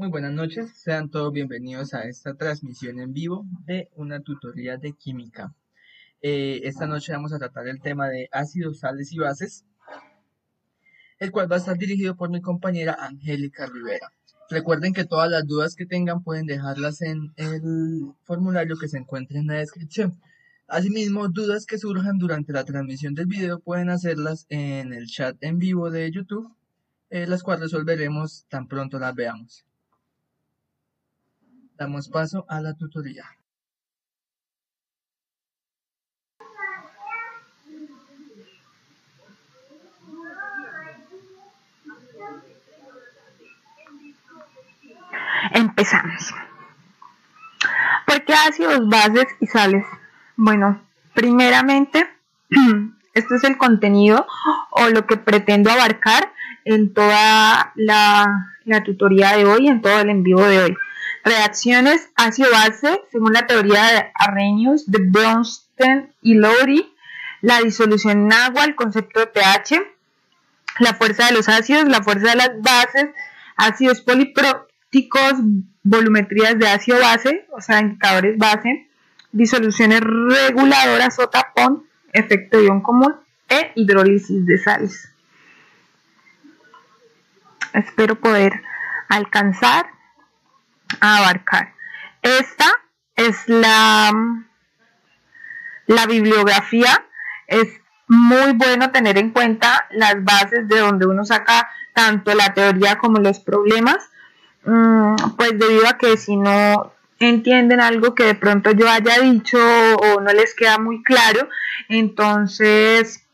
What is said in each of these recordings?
Muy buenas noches, sean todos bienvenidos a esta transmisión en vivo de una tutoría de química. Esta noche vamos a tratar el tema de ácidos, sales y bases, el cual va a estar dirigido por mi compañera Angélica Rivera. Recuerden que todas las dudas que tengan pueden dejarlas en el formulario que se encuentra en la descripción. Asimismo, dudas que surjan durante la transmisión del video pueden hacerlas en el chat en vivo de YouTube, las cuales resolveremos tan pronto las veamos. Damos paso a la tutoría. Empezamos. ¿Por qué ácidos, bases y sales? Bueno, primeramente, este es el contenido o lo que pretendo abarcar en toda la tutoría de hoy, en todo el en vivo de hoy. Reacciones ácido-base, según la teoría de Arrhenius, de Bronsted y Lowry, la disolución en agua, el concepto de pH, la fuerza de los ácidos, la fuerza de las bases, ácidos polipróticos, volumetrías de ácido-base, o sea, indicadores base, disoluciones reguladoras o tapón, efecto de ion común e hidrólisis de sales. Espero poder alcanzar a abarcar. Esta es la bibliografía. Es muy bueno tener en cuenta las bases de donde uno saca tanto la teoría como los problemas, pues debido a que si no entienden algo que de pronto yo haya dicho o no les queda muy claro, entonces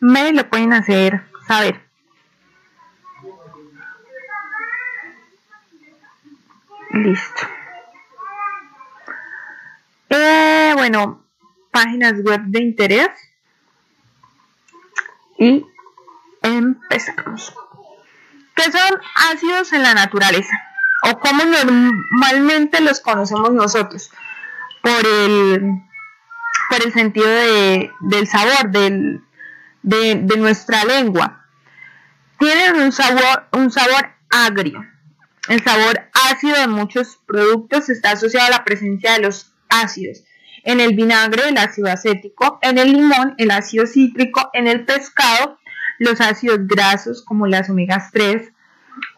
me lo pueden hacer saber. Listo. Bueno, páginas web de interés. Y empezamos. ¿Qué son ácidos en la naturaleza? O cómo normalmente los conocemos nosotros. Por el sentido del sabor, de nuestra lengua. Tienen un sabor agrio. El sabor ácido de muchos productos está asociado a la presencia de los ácidos. En el vinagre, el ácido acético; en el limón, el ácido cítrico; en el pescado, los ácidos grasos como las omegas 3;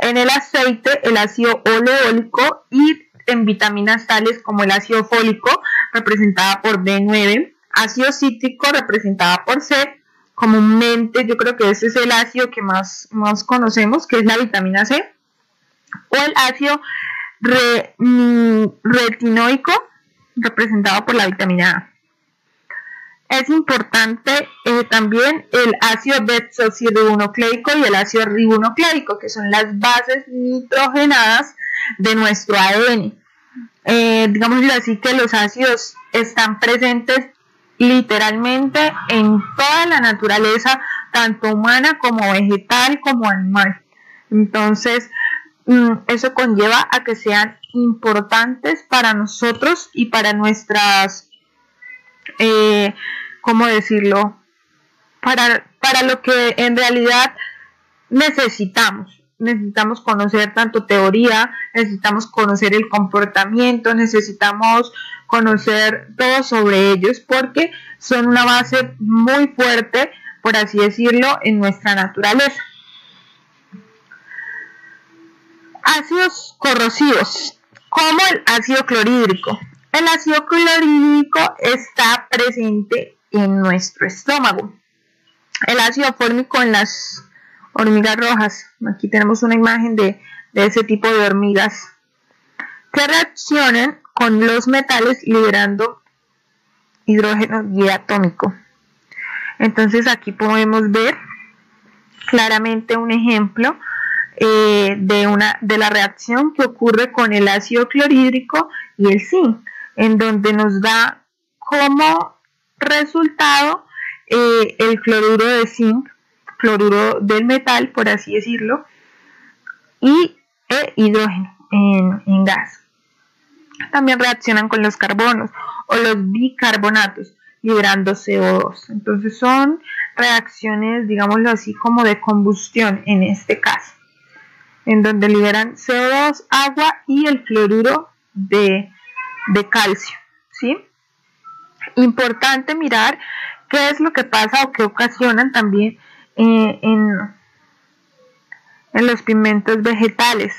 en el aceite, el ácido oleólico; y en vitaminas tales como el ácido fólico, representada por B9, ácido cítrico, representada por C. Comúnmente yo creo que ese es el ácido que más conocemos, que es la vitamina C, o el ácido retinoico, representado por la vitamina A. Es importante también el ácido desoxirribonucleico y el ácido ribonucleico, que son las bases nitrogenadas de nuestro ADN. Digámoslo así, que los ácidos están presentes literalmente en toda la naturaleza, tanto humana como vegetal como animal. Entonces, eso conlleva a que sean importantes para nosotros y para nuestras, ¿cómo decirlo? Para lo que en realidad necesitamos. Necesitamos conocer tanto teoría, necesitamos conocer el comportamiento, necesitamos conocer todo sobre ellos, porque son una base muy fuerte, por así decirlo, en nuestra naturaleza. Ácidos corrosivos, como el ácido clorhídrico. El ácido clorhídrico está presente en nuestro estómago. El ácido fórmico en las hormigas rojas. Aquí tenemos una imagen de ese tipo de hormigas que reaccionan con los metales liberando hidrógeno diatómico. Entonces aquí podemos ver claramente un ejemplo de la reacción que ocurre con el ácido clorhídrico y el zinc, en donde nos da como resultado el cloruro de zinc, cloruro del metal, por así decirlo, y hidrógeno en gas. También reaccionan con los carbonos o los bicarbonatos, liberando CO2. Entonces son reacciones, digámoslo así, como de combustión en este caso. en donde liberan CO2, agua y el cloruro de calcio, ¿sí? Importante mirar qué es lo que pasa o qué ocasionan también en los pigmentos vegetales.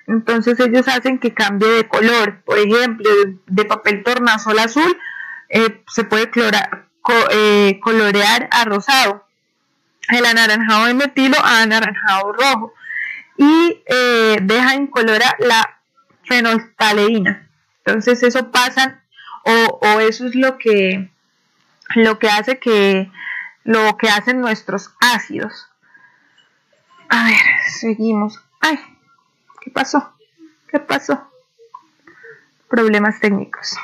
Entonces ellos hacen que cambie de color. Por ejemplo, de papel tornasol azul se puede colorear a rosado, el anaranjado de metilo a anaranjado rojo, y deja incolora la fenolftaleína. Entonces eso pasa, o eso es lo que hace que lo que hacen nuestros ácidos. A ver, seguimos. Ay, ¿qué pasó? Problemas técnicos.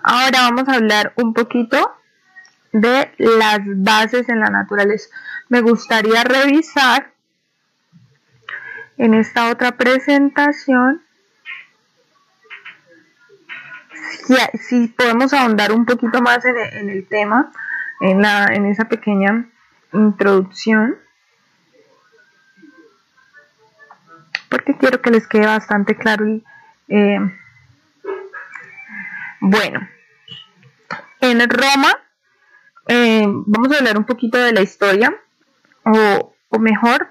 Ahora vamos a hablar un poquito de las bases en la naturaleza. Me gustaría revisar en esta otra presentación si podemos ahondar un poquito más en el tema, en esa pequeña introducción, porque quiero que les quede bastante claro. Bueno, en Roma vamos a hablar un poquito de la historia, o mejor,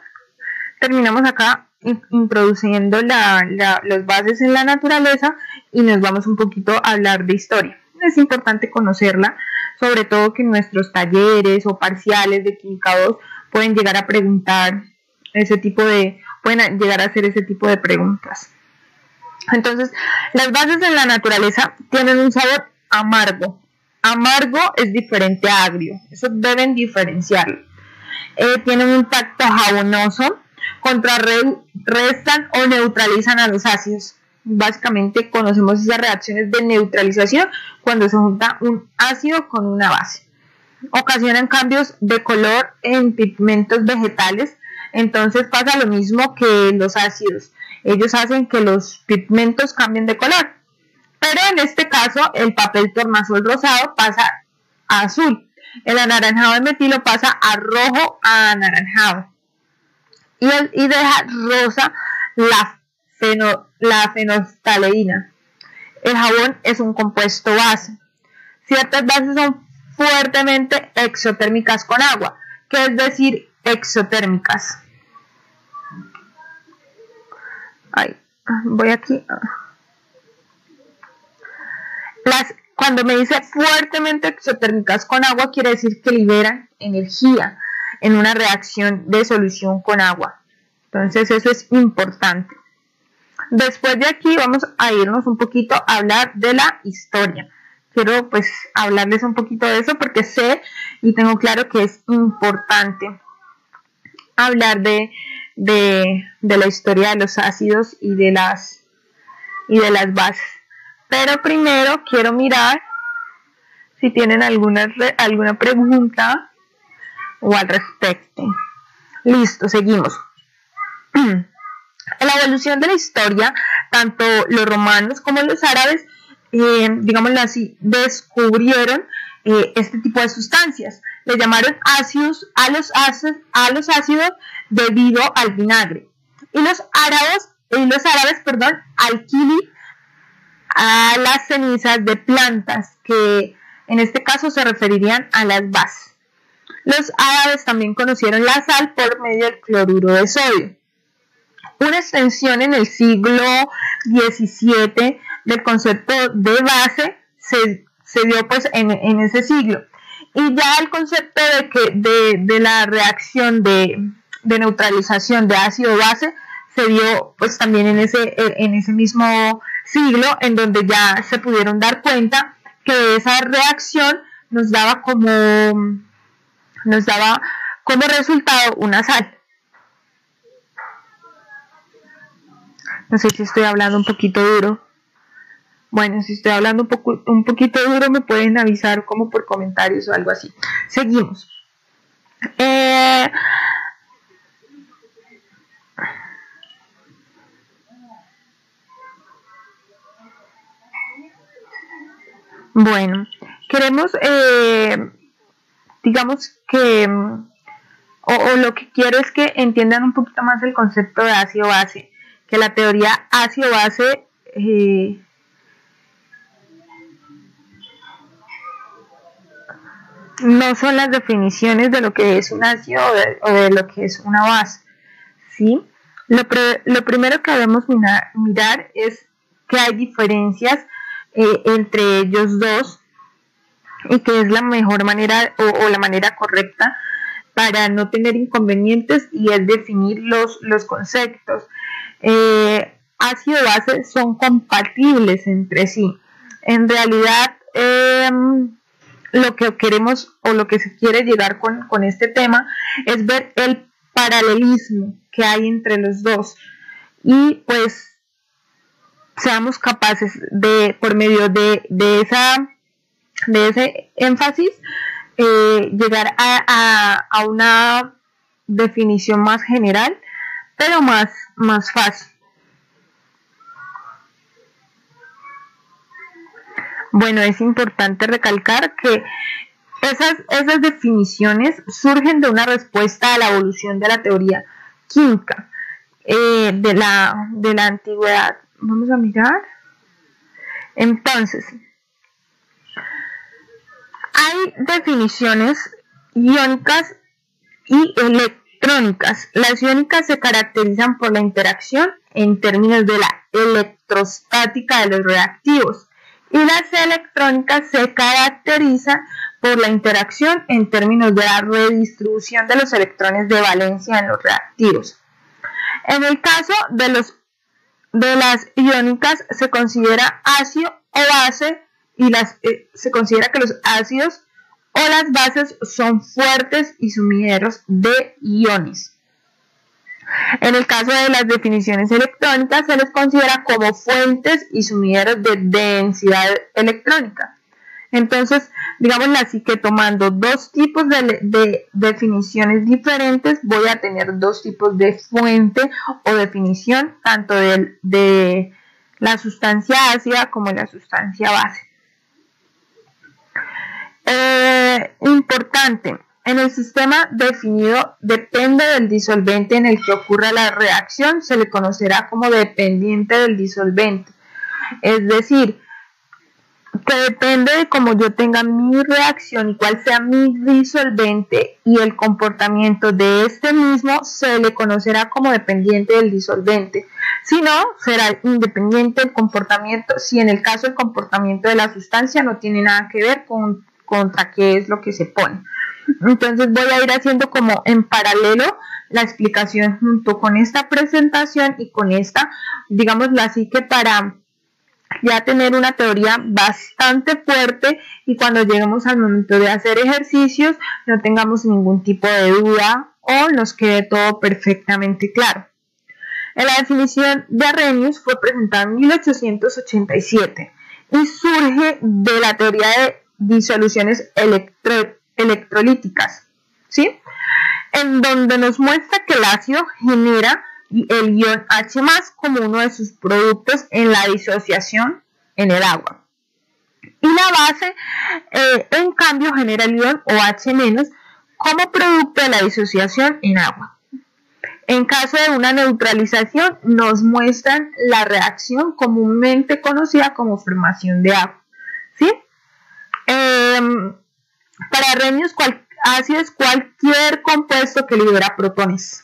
terminamos acá introduciendo las bases en la naturaleza y nos vamos un poquito a hablar de historia. Es importante conocerla, sobre todo que en nuestros talleres o parciales de Química 2 pueden llegar a preguntar pueden llegar a hacer ese tipo de preguntas. Entonces, las bases en la naturaleza tienen un sabor amargo. Amargo es diferente a agrio, eso deben diferenciarlo. Tienen un tacto jabonoso, contrarrestan o neutralizan a los ácidos. Básicamente conocemos esas reacciones de neutralización cuando se junta un ácido con una base. Ocasionan cambios de color en pigmentos vegetales. Entonces pasa lo mismo que los ácidos. Ellos hacen que los pigmentos cambien de color. Pero en este caso el papel tornasol rosado pasa a azul. El anaranjado de metilo pasa a rojo a anaranjado. Y deja rosa la fenolftaleína. El jabón es un compuesto base. Ciertas bases son fuertemente exotérmicas con agua, que es decir, exotérmicas. Voy aquí. Cuando me dice fuertemente exotérmicas con agua, quiere decir que liberan energía en una reacción de solución con agua. Entonces eso es importante. Después de aquí vamos a irnos un poquito a hablar de la historia. Quiero pues hablarles un poquito de eso porque sé y tengo claro que es importante hablar de la historia de los ácidos y de las bases. Pero primero quiero mirar si tienen alguna pregunta o al respecto. Listo, seguimos. En la evolución de la historia, tanto los romanos como los árabes, digámoslo así, descubrieron este tipo de sustancias. Le llamaron ácidos a los ácidos debido al vinagre. Y los árabes, alquili a las cenizas de plantas, que en este caso se referirían a las bases. Los árabes también conocieron la sal por medio del cloruro de sodio. Una extensión en el siglo XVII del concepto de base se dio pues en ese siglo, y ya el concepto de la reacción de neutralización de ácido base se dio pues también en ese mismo siglo, en donde ya se pudieron dar cuenta que esa reacción nos daba como resultado una sal. No sé si estoy hablando un poquito duro. Bueno, si estoy hablando un poquito duro, me pueden avisar como por comentarios o algo así. Seguimos. Bueno, queremos, digamos que o lo que quiero es que entiendan un poquito más el concepto de ácido-base, que la teoría ácido-base no son las definiciones de lo que es un ácido o de lo que es una base, ¿sí? Lo primero que debemos mirar es que hay diferencias entre ellos dos y que es la mejor manera o la manera correcta para no tener inconvenientes, y es definir los conceptos. Ácido y base son compatibles entre sí. En realidad, lo que queremos o lo que se quiere llegar con este tema es ver el paralelismo que hay entre los dos, y pues seamos capaces de, por medio de ese énfasis, llegar a una definición más general, pero más fácil. Bueno, es importante recalcar que esas definiciones surgen de una respuesta a la evolución de la teoría química de la antigüedad. Vamos a mirar. Entonces, hay definiciones iónicas y electrónicas. Las iónicas se caracterizan por la interacción en términos de la electrostática de los reactivos, y las electrónicas se caracterizan por la interacción en términos de la redistribución de los electrones de valencia en los reactivos. En el caso de las iónicas se considera ácido o base, y se considera que los ácidos o las bases son fuertes y sumideros de iones. En el caso de las definiciones electrónicas se les considera como fuentes y sumideros de densidad electrónica. Entonces, digámoslo así, que tomando dos tipos de definiciones diferentes, voy a tener dos tipos de fuente o definición, tanto de la sustancia ácida como de la sustancia base. Importante, en el sistema definido depende del disolvente en el que ocurra la reacción, se le conocerá como dependiente del disolvente. Es decir, que depende de cómo yo tenga mi reacción y cuál sea mi disolvente, y el comportamiento de este mismo se le conocerá como dependiente del disolvente. Si no, será independiente del comportamiento, si en el caso el comportamiento de la sustancia no tiene nada que ver contra qué es lo que se pone. Entonces voy a ir haciendo como en paralelo la explicación junto con esta presentación y con esta, digámoslo así, que para ya tener una teoría bastante fuerte, y cuando lleguemos al momento de hacer ejercicios no tengamos ningún tipo de duda o nos quede todo perfectamente claro. La definición de Arrhenius fue presentada en 1887 y surge de la teoría de disoluciones electrolíticas, ¿sí? En donde nos muestra que el ácido genera el ion H+ como uno de sus productos en la disociación en el agua, y la base en cambio genera el ion OH- como producto de la disociación en agua. En caso de una neutralización nos muestran la reacción comúnmente conocida como formación de agua, ¿sí? Para Arrhenius, ácido es cualquier compuesto que libera protones,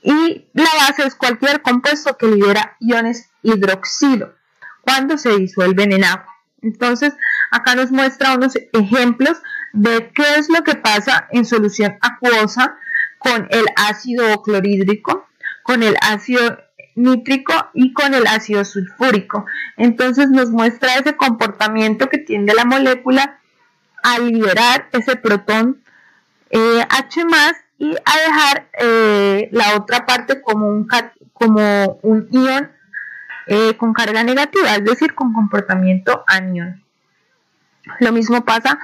y la base es cualquier compuesto que libera iones hidroxilo cuando se disuelven en agua. Entonces, acá nos muestra unos ejemplos de qué es lo que pasa en solución acuosa con el ácido clorhídrico, con el ácido nítrico y con el ácido sulfúrico. Entonces nos muestra ese comportamiento que tiene la molécula a liberar ese protón H+ y a dejar la otra parte como un ion con carga negativa, es decir, con comportamiento anión. Lo mismo pasa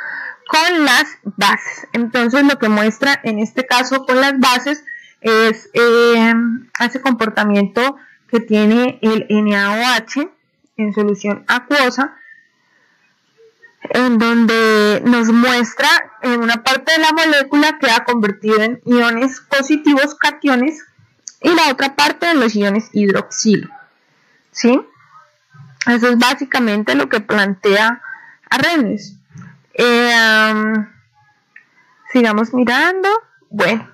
con las bases. Entonces lo que muestra en este caso con las bases es ese comportamiento que tiene el NaOH en solución acuosa, en donde nos muestra en una parte de la molécula que ha convertido en iones positivos cationes y la otra parte en los iones hidroxilo, ¿sí? Eso es básicamente lo que plantea Arrhenius. Sigamos mirando. Bueno,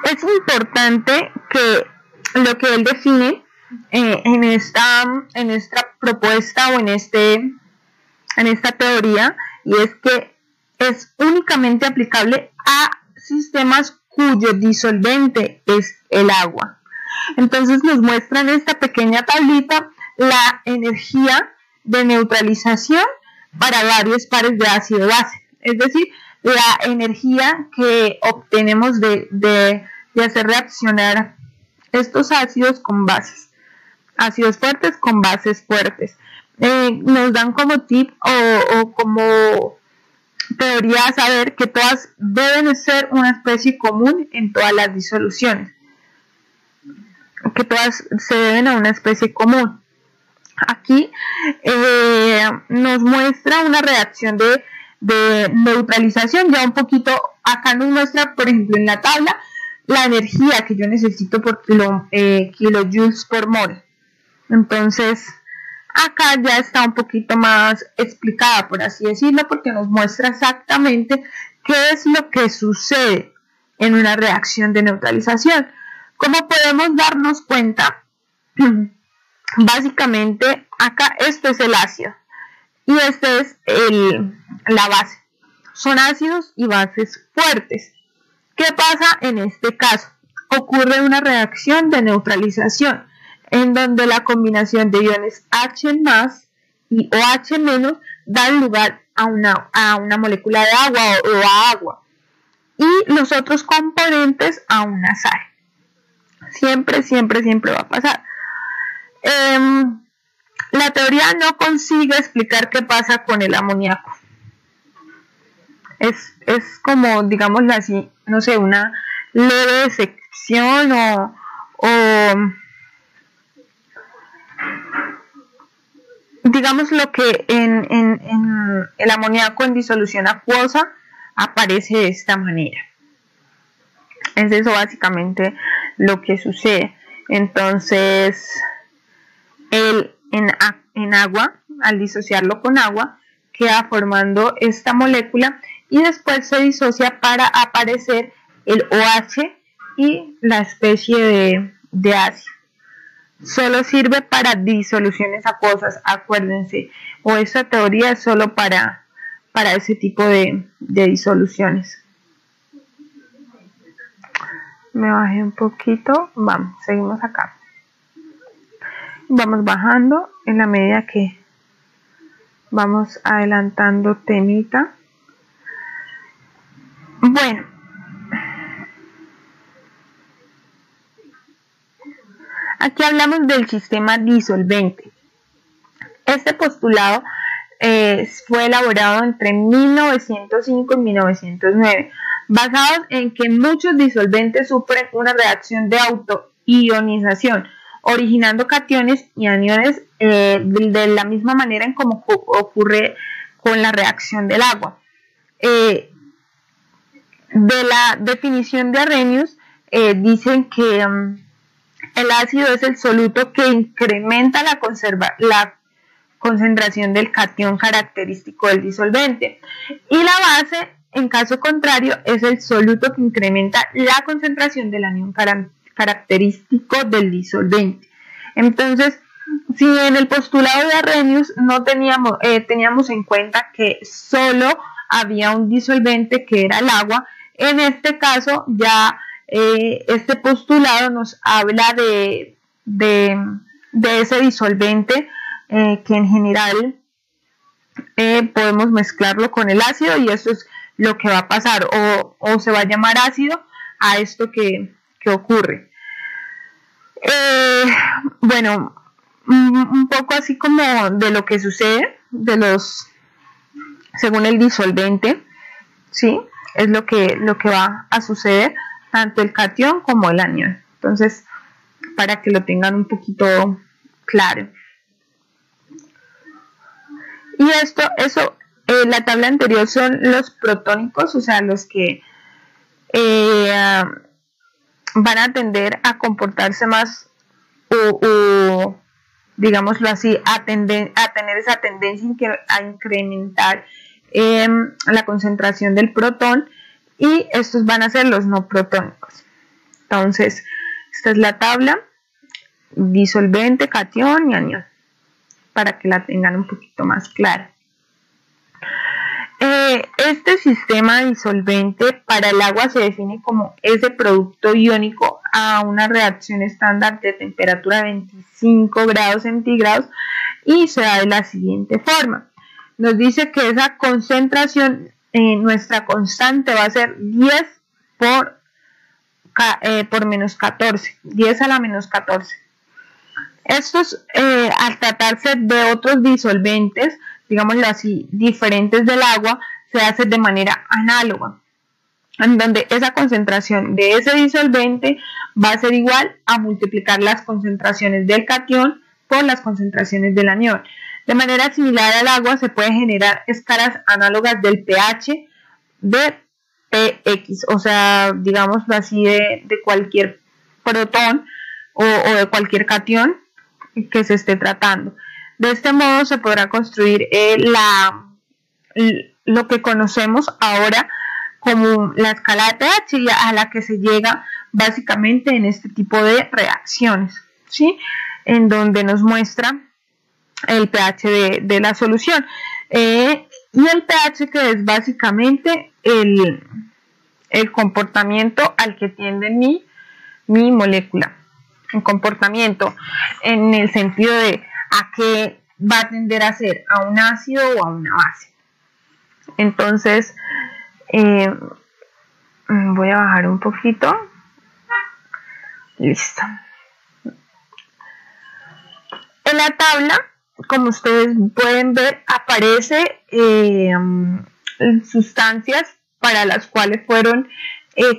es importante que lo que él define en esta propuesta o en esta teoría, y es que es únicamente aplicable a sistemas cuyo disolvente es el agua. Entonces nos muestra en esta pequeña tablita la energía de neutralización para varios pares de ácido-base, es decir, la energía que obtenemos de hacer reaccionar estos ácidos con bases, ácidos fuertes con bases fuertes. Nos dan como tip o como teoría saber que todas deben ser una especie común en todas las disoluciones, que todas se deben a una especie común. Aquí nos muestra una reacción de neutralización, ya un poquito acá nos muestra, por ejemplo, en la tabla, la energía que yo necesito por kilojoules por mol. Entonces, acá ya está un poquito más explicada, por así decirlo, porque nos muestra exactamente qué es lo que sucede en una reacción de neutralización. Como podemos darnos cuenta, básicamente acá esto es el ácido y este es la base. Son ácidos y bases fuertes. ¿Qué pasa en este caso? Ocurre una reacción de neutralización en donde la combinación de iones H más y OH- dan lugar a una molécula de agua o a agua y los otros componentes a una sal. Siempre va a pasar. La teoría no consigue explicar qué pasa con el amoníaco. Es como, digámoslo así, no sé, una leve sección o digamos lo que en el amoníaco en disolución acuosa aparece de esta manera. Es eso básicamente lo que sucede. Entonces, en agua, al disociarlo con agua, queda formando esta molécula y después se disocia para aparecer el OH y la especie de ácido. Solo sirve para disoluciones acuosas, acuérdense, o esta teoría es solo para ese tipo de disoluciones. Me bajé un poquito, vamos, seguimos acá. Vamos bajando en la medida que vamos adelantando temita. Bueno, aquí hablamos del sistema disolvente. Este postulado fue elaborado entre 1905 y 1909, basado en que muchos disolventes sufren una reacción de autoionización, originando cationes y aniones de la misma manera en como ocurre con la reacción del agua. De la definición de Arrhenius, dicen que el ácido es el soluto que incrementa la concentración del catión característico del disolvente, y la base, en caso contrario, es el soluto que incrementa la concentración del anión característico del disolvente. Entonces, si en el postulado de Arrhenius no teníamos en cuenta que solo había un disolvente que era el agua, en este caso ya este postulado nos habla de ese disolvente que en general podemos mezclarlo con el ácido, y eso es lo que va a pasar, o se va a llamar ácido a esto que ocurre. Bueno, un poco así como de lo que sucede según el disolvente, ¿sí? Es lo que va a suceder, tanto el catión como el anión. Entonces, para que lo tengan un poquito claro. Y la tabla anterior son los protónicos, o sea, los que van a tender a comportarse más o digámoslo así, a tener esa tendencia a incrementar la concentración del protón, y estos van a ser los no protónicos. Entonces, esta es la tabla: disolvente, catión y anión, para que la tengan un poquito más clara. Este sistema disolvente para el agua se define como ese producto iónico a una reacción estándar de temperatura de 25 grados centígrados, y se da de la siguiente forma. Nos dice que esa concentración, nuestra constante va a ser 10 por menos 14, 10 a la menos 14. Estos, al tratarse de otros disolventes, digámoslo así, diferentes del agua, se hace de manera análoga, en donde esa concentración de ese disolvente va a ser igual a multiplicar las concentraciones del catión por las concentraciones del anión. De manera similar al agua, se puede generar escalas análogas del pH de px, o sea, digámoslo así, de cualquier protón o de cualquier catión que se esté tratando. De este modo se podrá construir lo que conocemos ahora como la escala de pH, a la que se llega básicamente en este tipo de reacciones, ¿sí? En donde nos muestra el pH de la solución, y el pH, que es básicamente el comportamiento al que tiende mi molécula. El comportamiento en el sentido de a qué va a tender a ser, a un ácido o a una base. Entonces, voy a bajar un poquito. Listo. En la tabla, como ustedes pueden ver, aparece sustancias para las cuales fueron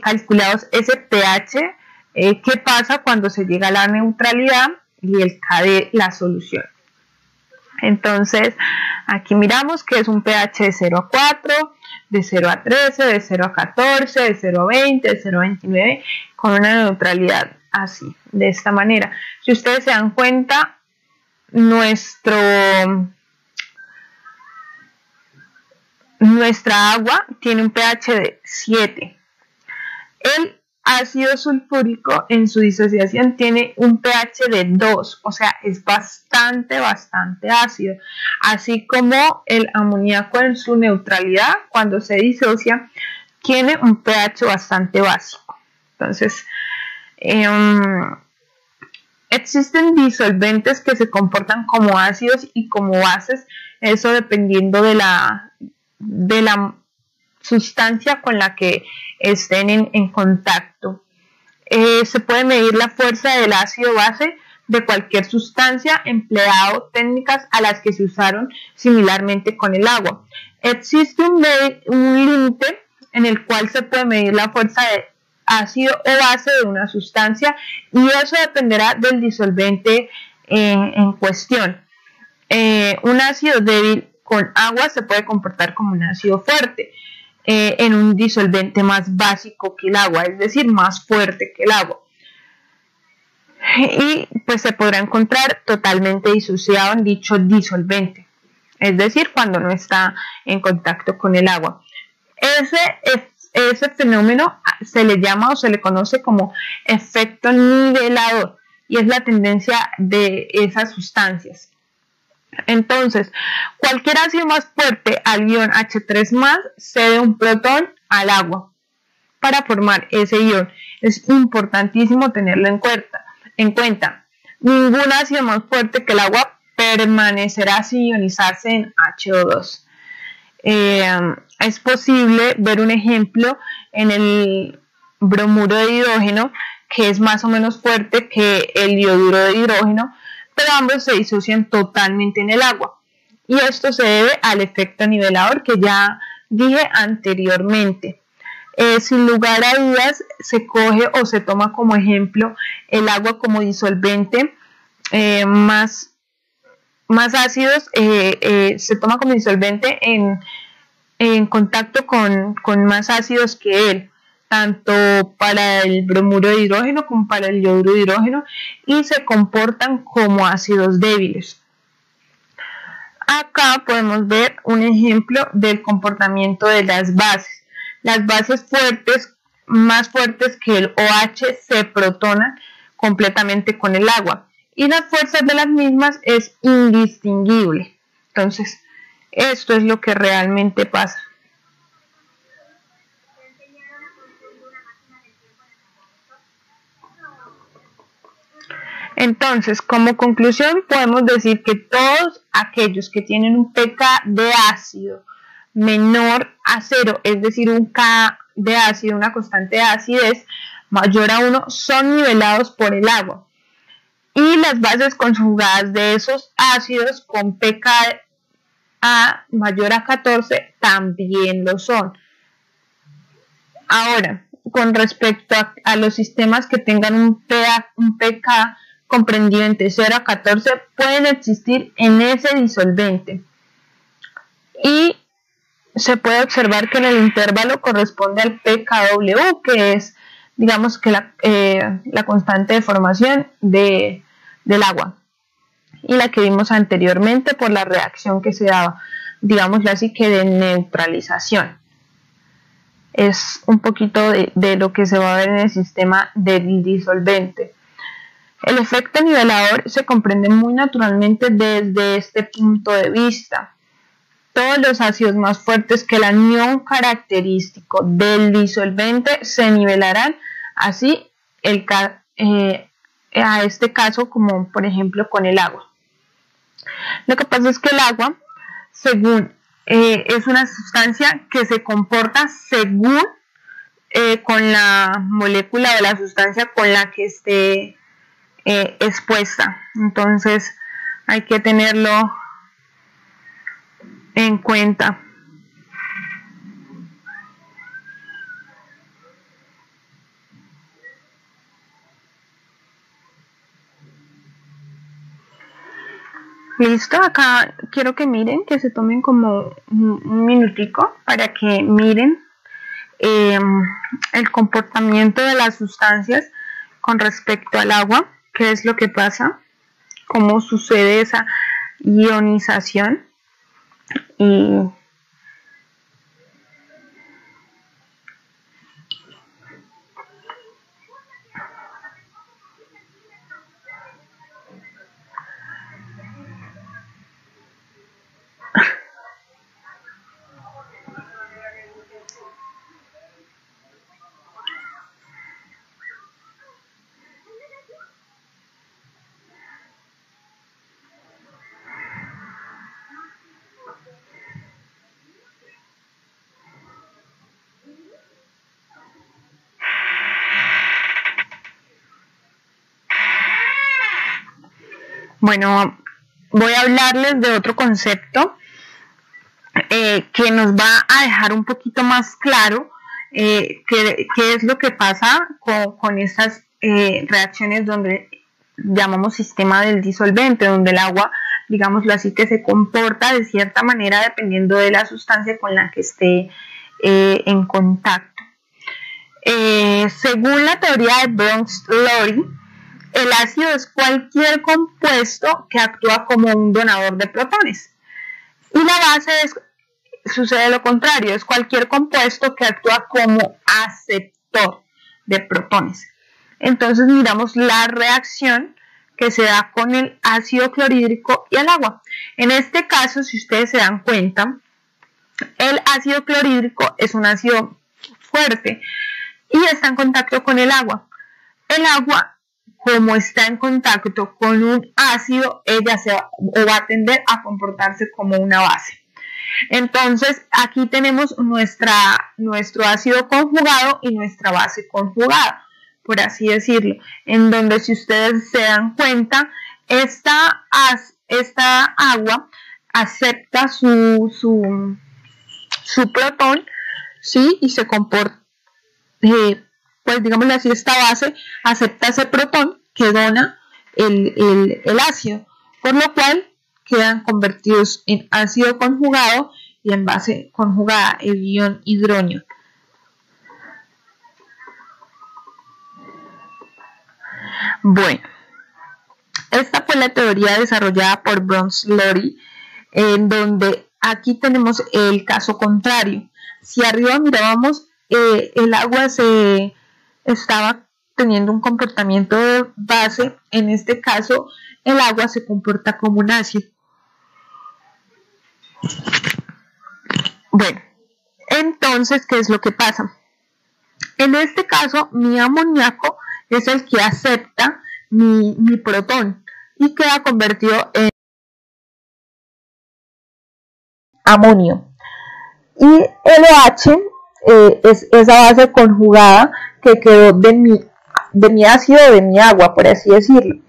calculados ese pH. ¿Qué pasa cuando se llega a la neutralidad y el K de la solución? Entonces, aquí miramos que es un pH de 0 a 4, de 0 a 13, de 0 a 14, de 0 a 20, de 0 a 29, con una neutralidad así, de esta manera. Si ustedes se dan cuenta, nuestra agua tiene un pH de 7. El ácido sulfúrico en su disociación tiene un pH de 2, o sea, es bastante ácido, así como el amoníaco en su neutralidad, cuando se disocia, tiene un pH bastante básico. Entonces, existen disolventes que se comportan como ácidos y como bases, eso dependiendo de la sustancia con la que estén en contacto. Se puede medir la fuerza del ácido base de cualquier sustancia, empleado técnicas a las que se usaron similarmente con el agua. Existe un límite en el cual se puede medir la fuerza de ácido o base de una sustancia, y eso dependerá del disolvente en cuestión. Un ácido débil con agua se puede comportar como un ácido fuerte en un disolvente más básico que el agua, es decir, más fuerte que el agua. Y pues se podrá encontrar totalmente disociado en dicho disolvente, es decir, cuando no está en contacto con el agua. Ese fenómeno se le llama o se le conoce como efecto nivelador, y es la tendencia de esas sustancias. Entonces, cualquier ácido más fuerte al ion H3+ cede un protón al agua para formar ese ion. Es importantísimo tenerlo en cuenta. Ningún ácido más fuerte que el agua permanecerá sin ionizarse en HO2. Es posible ver un ejemplo en el bromuro de hidrógeno, que es más o menos fuerte que el dioduro de hidrógeno, pero ambos se disocian totalmente en el agua, y esto se debe al efecto nivelador que ya dije anteriormente. Sin lugar a dudas, se coge o se toma como ejemplo el agua como disolvente más más ácidos, se toma como disolvente en contacto con más ácidos que él, tanto para el bromuro de hidrógeno como para el yoduro de hidrógeno, y se comportan como ácidos débiles. Acá podemos ver un ejemplo del comportamiento de las bases. Las bases fuertes, más fuertes que el OH, se protonan completamente con el agua y las fuerzas de las mismas es indistinguible. Entonces, esto es lo que realmente pasa. Entonces, como conclusión, podemos decir que todos aquellos que tienen un pK de ácido menor a 0, es decir, un K de ácido, una constante de acidez mayor a 1, son nivelados por el agua. Y las bases conjugadas de esos ácidos con pKa mayor a 14 también lo son. Ahora, con respecto a los sistemas que tengan un pK comprendido entre 0 a 14, pueden existir en ese disolvente. Y se puede observar que en el intervalo corresponde al pKw, que es, digamos, que la constante de formación del agua, y la que vimos anteriormente por la reacción que se daba, digámoslo así, que de neutralización. Es un poquito de lo que se va a ver en el sistema del disolvente. El efecto nivelador se comprende muy naturalmente desde este punto de vista. Todos los ácidos más fuertes que el anión característico del disolvente se nivelarán, así a este caso como por ejemplo con el agua. Lo que pasa es que el agua, según es una sustancia que se comporta según con la molécula de la sustancia con la que esté expuesta. Entonces hay que tenerlo en cuenta. Listo, acá quiero que miren, que se tomen como un minutico para que miren el comportamiento de las sustancias con respecto al agua, qué es lo que pasa, cómo sucede esa ionización. Y bueno, voy a hablarles de otro concepto que nos va a dejar un poquito más claro qué es lo que pasa con estas reacciones donde llamamos sistema del disolvente, donde el agua, digámoslo así, que se comporta de cierta manera dependiendo de la sustancia con la que esté en contacto. Según la teoría de Bronsted-Lowry, el ácido es cualquier compuesto que actúa como un donador de protones. Y la base sucede lo contrario, es cualquier compuesto que actúa como aceptor de protones. Entonces miramos la reacción que se da con el ácido clorhídrico y el agua. En este caso, si ustedes se dan cuenta, el ácido clorhídrico es un ácido fuerte y está en contacto con el agua. El agua, como está en contacto con un ácido, ella va a tender a comportarse como una base. Entonces, aquí tenemos nuestro ácido conjugado y nuestra base conjugada, por así decirlo, en donde, si ustedes se dan cuenta, esta agua acepta su protón, ¿sí? Y se comporta, pues digámoslo así, esta base acepta ese protón que dona el ácido, por lo cual quedan convertidos en ácido conjugado y en base conjugada, el ion hidronio. Bueno, esta fue la teoría desarrollada por Bronsted-Lowry, en donde aquí tenemos el caso contrario. Si arriba mirábamos, el agua se estaba teniendo un comportamiento de base, en este caso el agua se comporta como un ácido. Bueno, entonces, ¿qué es lo que pasa? En este caso, mi amoníaco es el que acepta mi protón y queda convertido en amonio. Y el OH es esa base conjugada que quedó de mi ácido, de mi agua, por así decirlo.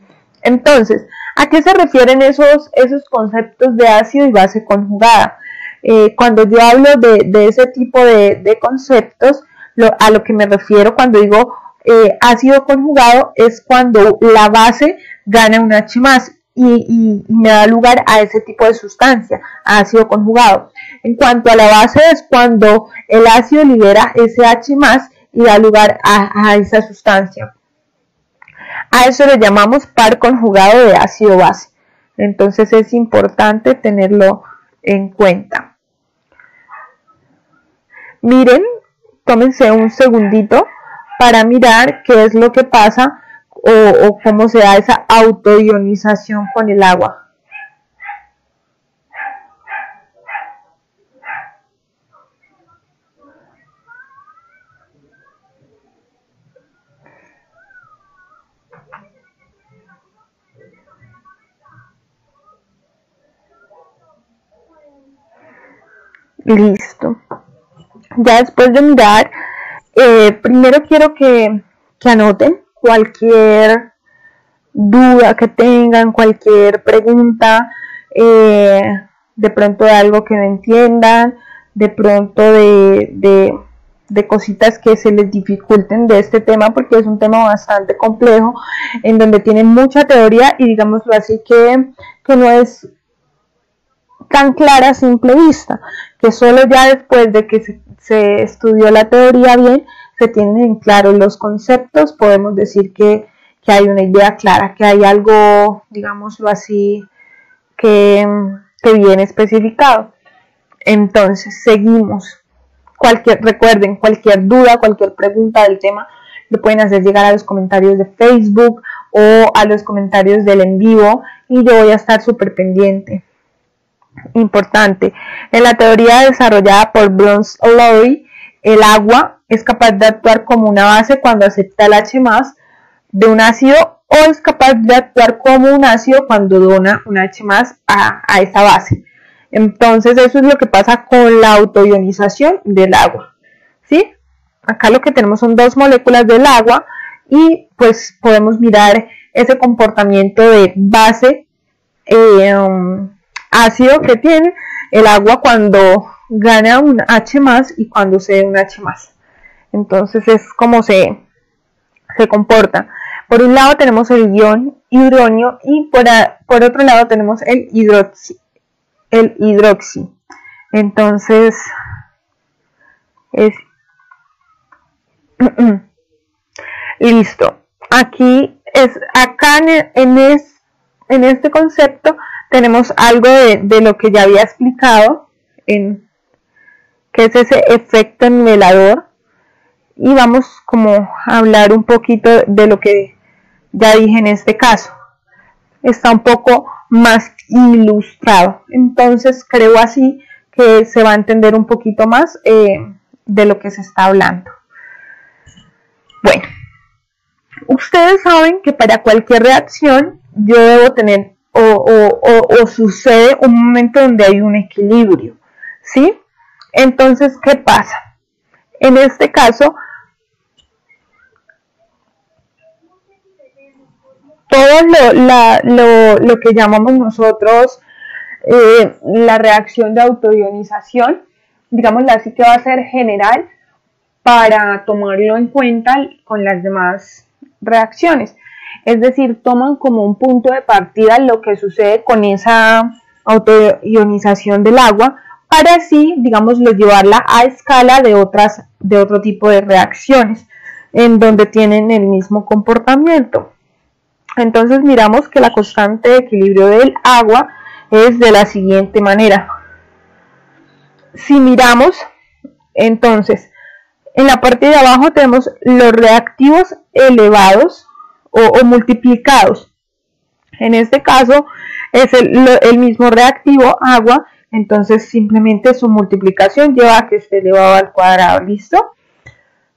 Entonces, ¿a qué se refieren esos conceptos de ácido y base conjugada? Cuando yo hablo de ese tipo de conceptos, a lo que me refiero cuando digo ácido conjugado es cuando la base gana un H más y me da lugar a ese tipo de sustancia, ácido conjugado. En cuanto a la base es cuando el ácido libera ese H más y da lugar a esa sustancia. A eso le llamamos par conjugado de ácido base. Entonces es importante tenerlo en cuenta. Miren, tómense un segundito para mirar qué es lo que pasa o cómo se da esa autoionización con el agua. Listo. Ya después de mirar, primero quiero que anoten cualquier duda que tengan, cualquier pregunta, de pronto de algo que no entiendan, de pronto de cositas que se les dificulten de este tema, porque es un tema bastante complejo, en donde tiene mucha teoría y digámoslo así que no es tan clara a simple vista, que solo ya después de que se estudió la teoría bien, se tienen claros los conceptos, podemos decir que hay una idea clara, que hay algo, digámoslo así, que viene especificado. Entonces, seguimos. Recuerden, cualquier duda, cualquier pregunta del tema, lo pueden hacer llegar a los comentarios de Facebook o a los comentarios del en vivo y yo voy a estar súper pendiente. Importante, en la teoría desarrollada por Bronsted-Lowry, el agua es capaz de actuar como una base cuando acepta el H+ de un ácido o es capaz de actuar como un ácido cuando dona un H+ a esa base. Entonces eso es lo que pasa con la autoionización del agua, ¿sí? Acá lo que tenemos son dos moléculas del agua y pues podemos mirar ese comportamiento de base ácido que tiene el agua cuando gana un H+ y cuando cede un H+. Entonces es como se comporta. Por un lado tenemos el ion hidronio y por otro lado tenemos el hidroxi. Entonces es listo. Acá en este concepto tenemos algo de lo que ya había explicado, que es ese efecto nivelador, y vamos como a hablar un poquito de lo que ya dije en este caso. Está un poco más ilustrado, entonces creo así que se va a entender un poquito más de lo que se está hablando. Bueno, ustedes saben que para cualquier reacción yo debo tener o sucede un momento donde hay un equilibrio, ¿sí? Entonces, ¿qué pasa? En este caso, todo lo que llamamos nosotros la reacción de autoionización, digámoslo así, que va a ser general para tomarlo en cuenta con las demás reacciones. Es decir, toman como un punto de partida lo que sucede con esa autoionización del agua, para así, digámoslo, llevarla a escala de otro tipo de reacciones en donde tienen el mismo comportamiento. Entonces miramos que la constante de equilibrio del agua es de la siguiente manera. Si miramos, entonces, en la parte de abajo tenemos los reactivos elevados o multiplicados. En este caso es el mismo reactivo, agua, entonces simplemente su multiplicación lleva a que esté elevado al cuadrado, ¿listo?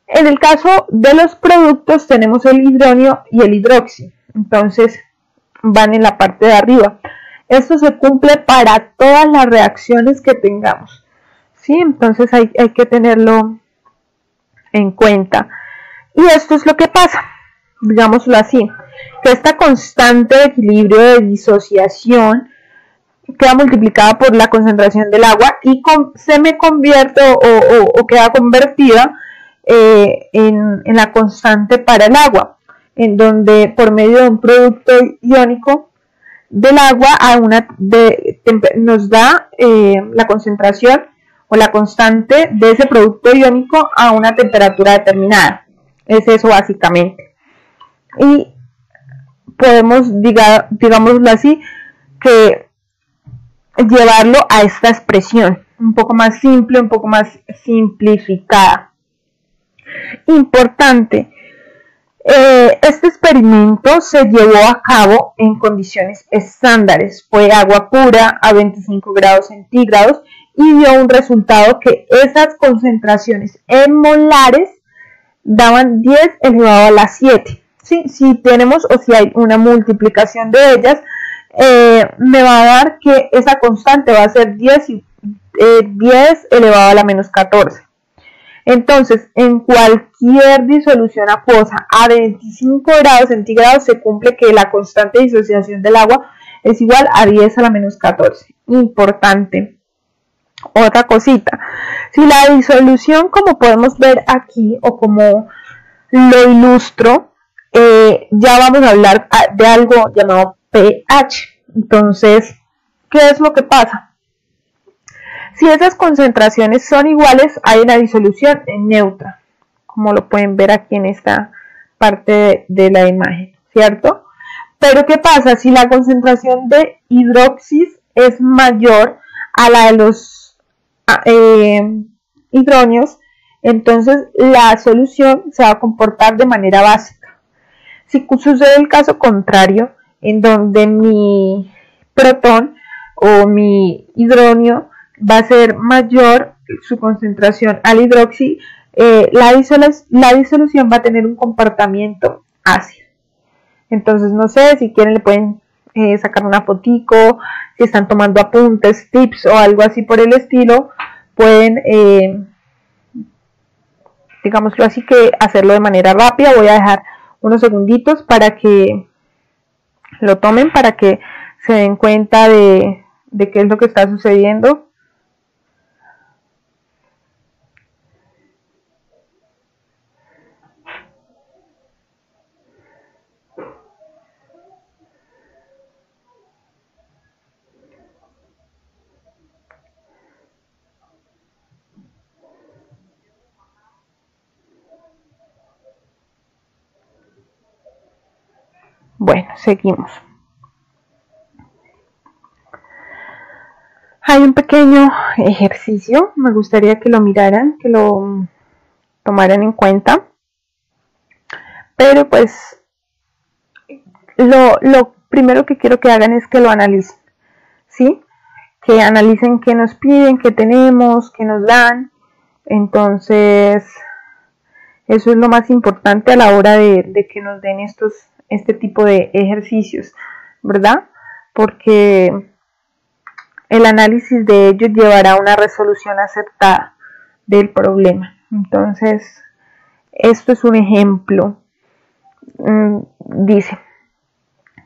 En el caso de los productos tenemos el hidrónio y el hidroxi, entonces van en la parte de arriba. Esto se cumple para todas las reacciones que tengamos, ¿sí? Entonces hay que tenerlo en cuenta. Y esto es lo que pasa, digámoslo así, que esta constante de equilibrio de disociación queda multiplicada por la concentración del agua y se me convierte o queda convertida en la constante para el agua, en donde por medio de un producto iónico del agua nos da la concentración o la constante de ese producto iónico a una temperatura determinada. Es eso básicamente. Y podemos, digámoslo así, que llevarlo a esta expresión un poco más simple, un poco más simplificada. Importante, este experimento se llevó a cabo en condiciones estándares, fue agua pura a 25 grados centígrados y dio un resultado que esas concentraciones en molares daban 10 elevado a la 7. ¿Sí? Si tenemos o si hay una multiplicación de ellas, me va a dar que esa constante va a ser 10 elevado a la menos 14. Entonces, en cualquier disolución acuosa a 25 grados centígrados se cumple que la constante de disociación del agua es igual a 10 a la menos 14. Importante. Otra cosita. Si la disolución, como podemos ver aquí, o como lo ilustro, ya vamos a hablar de algo llamado pH. Entonces, ¿qué es lo que pasa? Si esas concentraciones son iguales, hay una disolución neutra, como lo pueden ver aquí en esta parte de la imagen, ¿cierto? Pero ¿qué pasa? Si la concentración de hidroxis es mayor a la de los hidróneos, entonces la solución se va a comportar de manera básica. Si sucede el caso contrario, en donde mi protón o mi hidróneo va a ser mayor su concentración al hidroxi, la disolución va a tener un comportamiento ácido. Entonces, no sé, si quieren le pueden sacar una fotico, si están tomando apuntes, tips o algo así por el estilo, pueden, digámoslo así, que hacerlo de manera rápida. Voy a dejar unos segunditos para que lo tomen, para que se den cuenta de qué es lo que está sucediendo. Bueno, seguimos. Hay un pequeño ejercicio, me gustaría que lo miraran, que lo tomaran en cuenta. Pero pues lo primero que quiero que hagan es que lo analicen, ¿sí? Que analicen qué nos piden, qué tenemos, qué nos dan. Entonces, eso es lo más importante a la hora de que nos den este tipo de ejercicios, ¿verdad? Porque el análisis de ellos llevará a una resolución acertada del problema. Entonces, esto es un ejemplo. Dice,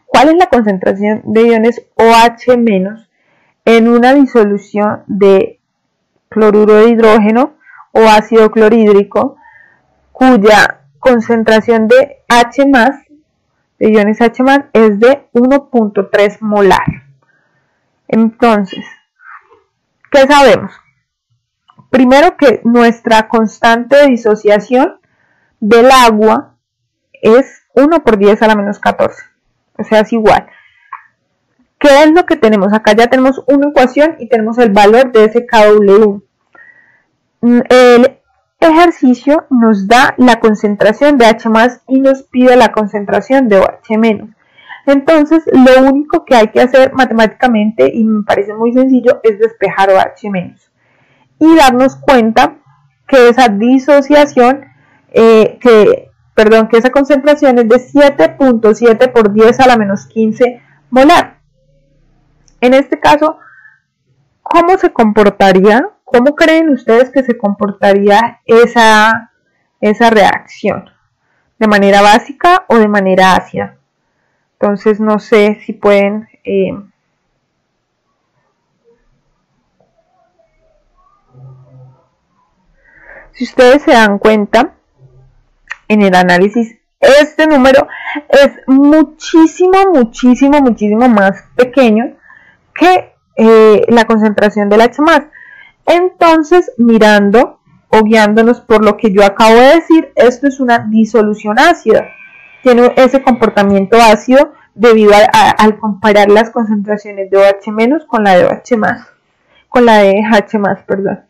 ¿cuál es la concentración de iones OH- en una disolución de cloruro de hidrógeno o ácido clorhídrico cuya concentración de H+, de iones H+, es de 1.3 molar? Entonces, ¿qué sabemos? Primero que nuestra constante de disociación del agua es 1 por 10 a la menos 14. O sea, es igual. ¿Qué es lo que tenemos? Acá ya tenemos una ecuación y tenemos el valor de ese KW. El ejercicio nos da la concentración de H+ y nos pide la concentración de OH-. Entonces, lo único que hay que hacer matemáticamente, y me parece muy sencillo, es despejar OH- y darnos cuenta que esa disociación, que esa concentración es de 7.7 por 10 a la menos 15 molar. En este caso, ¿cómo se comportaría? ¿Cómo creen ustedes que se comportaría esa reacción? ¿De manera básica o de manera ácida? Entonces, no sé si pueden... si ustedes se dan cuenta, en el análisis, este número es muchísimo más pequeño que la concentración del H+. Entonces, mirando o guiándonos por lo que yo acabo de decir, esto es una disolución ácida. Tiene ese comportamiento ácido debido al comparar las concentraciones de OH- con la de OH+, con la de H+, perdón.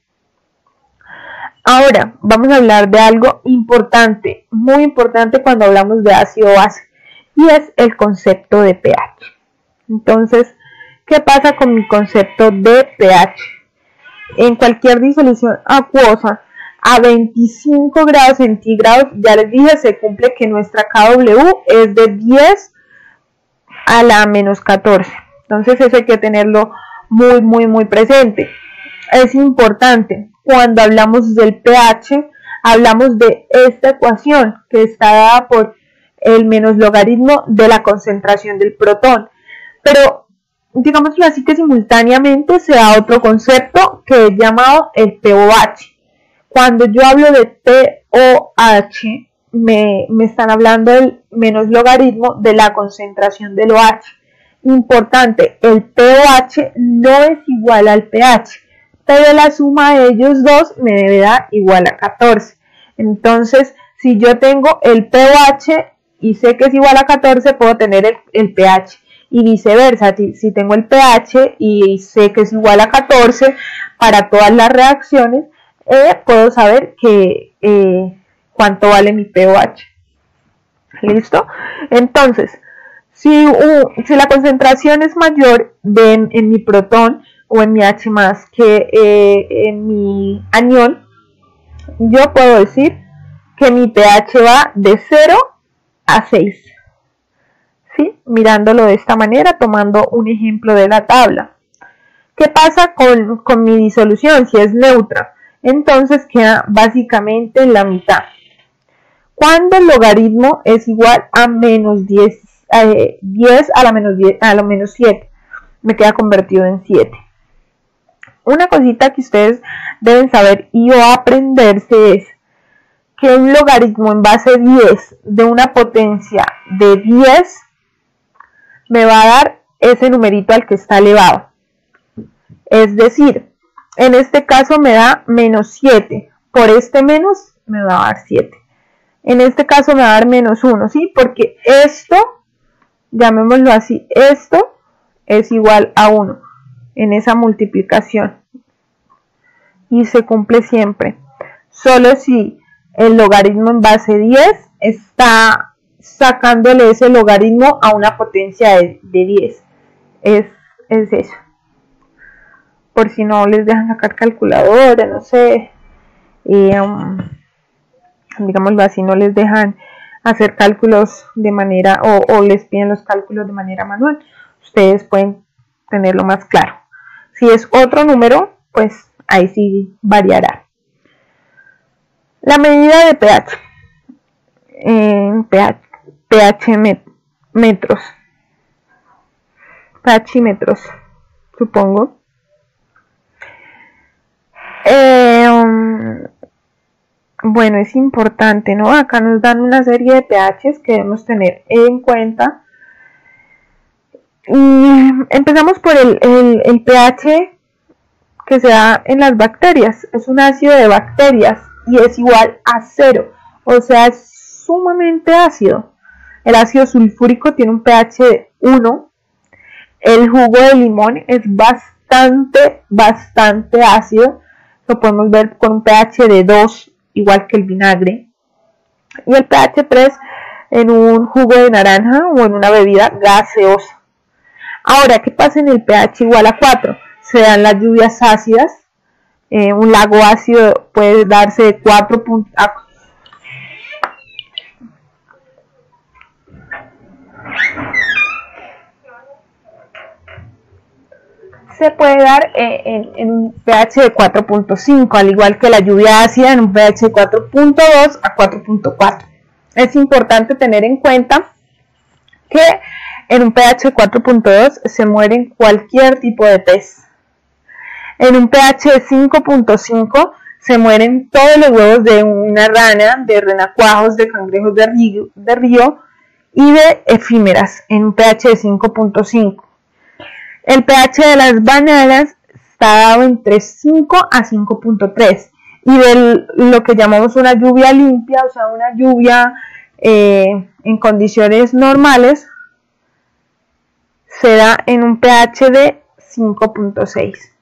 Ahora, vamos a hablar de algo importante, muy importante cuando hablamos de ácido-base, y es el concepto de pH. Entonces, ¿qué pasa con mi concepto de pH? En cualquier disolución acuosa a 25 grados centígrados, ya les dije, se cumple que nuestra KW es de 10 a la menos 14. Entonces eso hay que tenerlo muy presente. Es importante, cuando hablamos del pH, hablamos de esta ecuación que está dada por el menos logaritmo de la concentración del protón. Pero digámoslo así, que simultáneamente se da otro concepto que es llamado el pOH. Cuando yo hablo de pOH, me están hablando del menos logaritmo de la concentración del OH. Importante, el pOH no es igual al pH, pero la suma de ellos dos me debe dar igual a 14. Entonces, si yo tengo el pOH y sé que es igual a 14, puedo tener el pH. Y viceversa, si tengo el pH y sé que es igual a 14 para todas las reacciones, puedo saber que cuánto vale mi pOH. ¿Listo? Entonces, si la concentración es mayor en mi protón o en mi H+ que en mi anión, yo puedo decir que mi pH va de 0 a 6. ¿Sí? Mirándolo de esta manera, tomando un ejemplo de la tabla. ¿Qué pasa con mi disolución? Si es neutra, entonces queda básicamente en la mitad. Cuando el logaritmo es igual a menos 10 a la menos 7, me queda convertido en 7. Una cosita que ustedes deben saber y o aprenderse es que un logaritmo en base 10 de una potencia de 10 me va a dar ese numerito al que está elevado. Es decir, en este caso me da menos 7. Por este menos me va a dar 7. En este caso me va a dar menos 1, ¿sí? Porque esto, llamémoslo así, esto es igual a 1 en esa multiplicación. Y se cumple siempre. Solo si el logaritmo en base 10 está sacándole ese logaritmo a una potencia de 10. Es eso. Por si no les dejan sacar calculadora, no sé. Digámoslo así, no les dejan hacer cálculos de manera, o les piden los cálculos de manera manual. Ustedes pueden tenerlo más claro. Si es otro número, pues ahí sí variará. La medida de pH. pH-metros. pH-metros, supongo. Bueno, es importante, ¿no? Acá nos dan una serie de pHs que debemos tener en cuenta. Empezamos por el pH que se da en las bacterias. Es un ácido de bacterias y es igual a 0, o sea, es sumamente ácido. El ácido sulfúrico tiene un pH de 1. El jugo de limón es bastante ácido. Lo podemos ver con un pH de 2, igual que el vinagre. Y el pH 3 en un jugo de naranja o en una bebida gaseosa. Ahora, ¿qué pasa en el pH igual a 4? Se dan las lluvias ácidas. Un lago ácido puede darse de 4 se puede dar en un pH de 4.5, al igual que la lluvia ácida en un pH de 4.2 a 4.4. Es importante tener en cuenta que en un pH de 4.2 se mueren cualquier tipo de pez. En un pH de 5.5 se mueren todos los huevos de una rana, de renacuajos, de cangrejos de río y de efímeras en un pH de 5.5. El pH de las bananas está dado entre 5 a 5.3 y de lo que llamamos una lluvia limpia, o sea, una lluvia en condiciones normales, se da en un pH de 5.6.